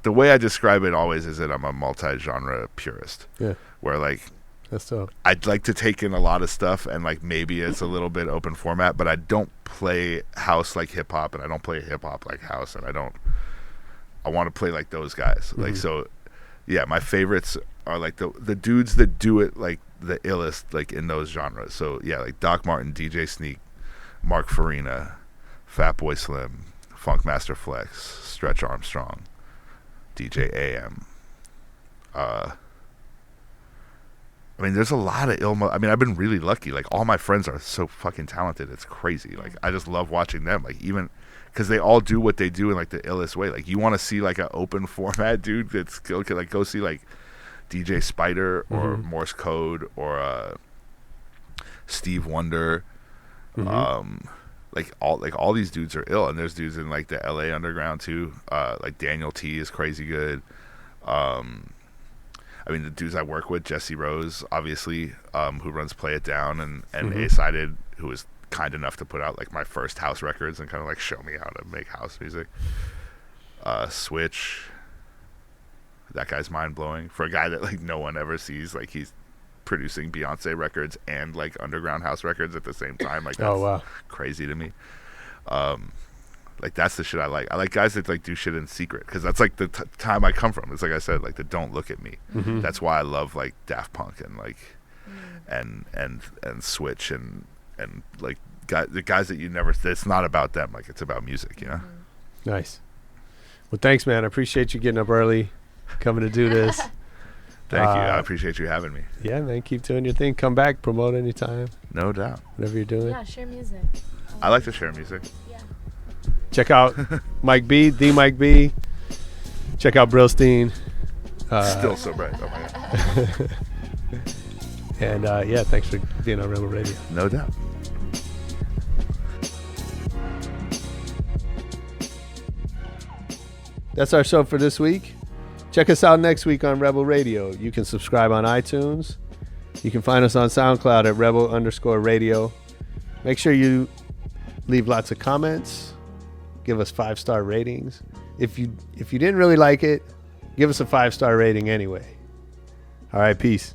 the way I describe it always is that I'm a multi-genre purist. Yeah. Where like, that's dope. I'd like to take in a lot of stuff, and like maybe it's a little bit open format, but I don't play house like hip hop, and I don't play hip hop like house, and I want to play like those guys. Like, so yeah, my favorites are like the dudes that do it like the illest, like in those genres. So yeah, like Doc Martin, DJ Sneak, Mark Farina, Fatboy Slim, Funkmaster Flex, Stretch Armstrong, DJ AM. I mean, there's a lot of I mean, I've been really lucky. Like, all my friends are so fucking talented. It's crazy. Like, I just love watching them. Like, even because they all do what they do in like the illest way. Like, you want to see like an open format dude that's like go see like DJ Spider or Morse Code or Steve Wonder. Like all these dudes are ill, and there's dudes in like the LA underground too. Like Daniel T is crazy good. I mean, the dudes I work with, Jesse Rose, obviously, who runs Play It Down, and A-Sided, who was kind enough to put out like my first house records and kind of like show me how to make house music. Switch, that guy's mind blowing for a guy that like no one ever sees. Like, he's producing Beyonce records and like underground house records at the same time. Like, that's crazy to me. Like, that's the shit I like. I like guys that like do shit in secret, because that's like the time I come from. It's like I said, like the don't look at me. That's why I love like Daft Punk and like and Switch and like the guys that you never. It's not about them. Like, it's about music, you know. Nice. Well, thanks, man. I appreciate you getting up early, coming to do this. Thank you. I appreciate you having me. Yeah, man. Keep doing your thing. Come back. Promote anytime. No doubt. Whatever you're doing. Yeah, share music. I like to share music. Check out Mike B, the Mike B. Check out Brillstein. Still so bright. Oh my God. And yeah, thanks for being on Rebel Radio. No doubt. That's our show for this week. Check us out next week on Rebel Radio. You can subscribe on iTunes. You can find us on SoundCloud at Rebel_Radio. Make sure you leave lots of comments. Give us 5-star ratings. If you didn't really like it, give us a 5-star rating anyway. All right, peace.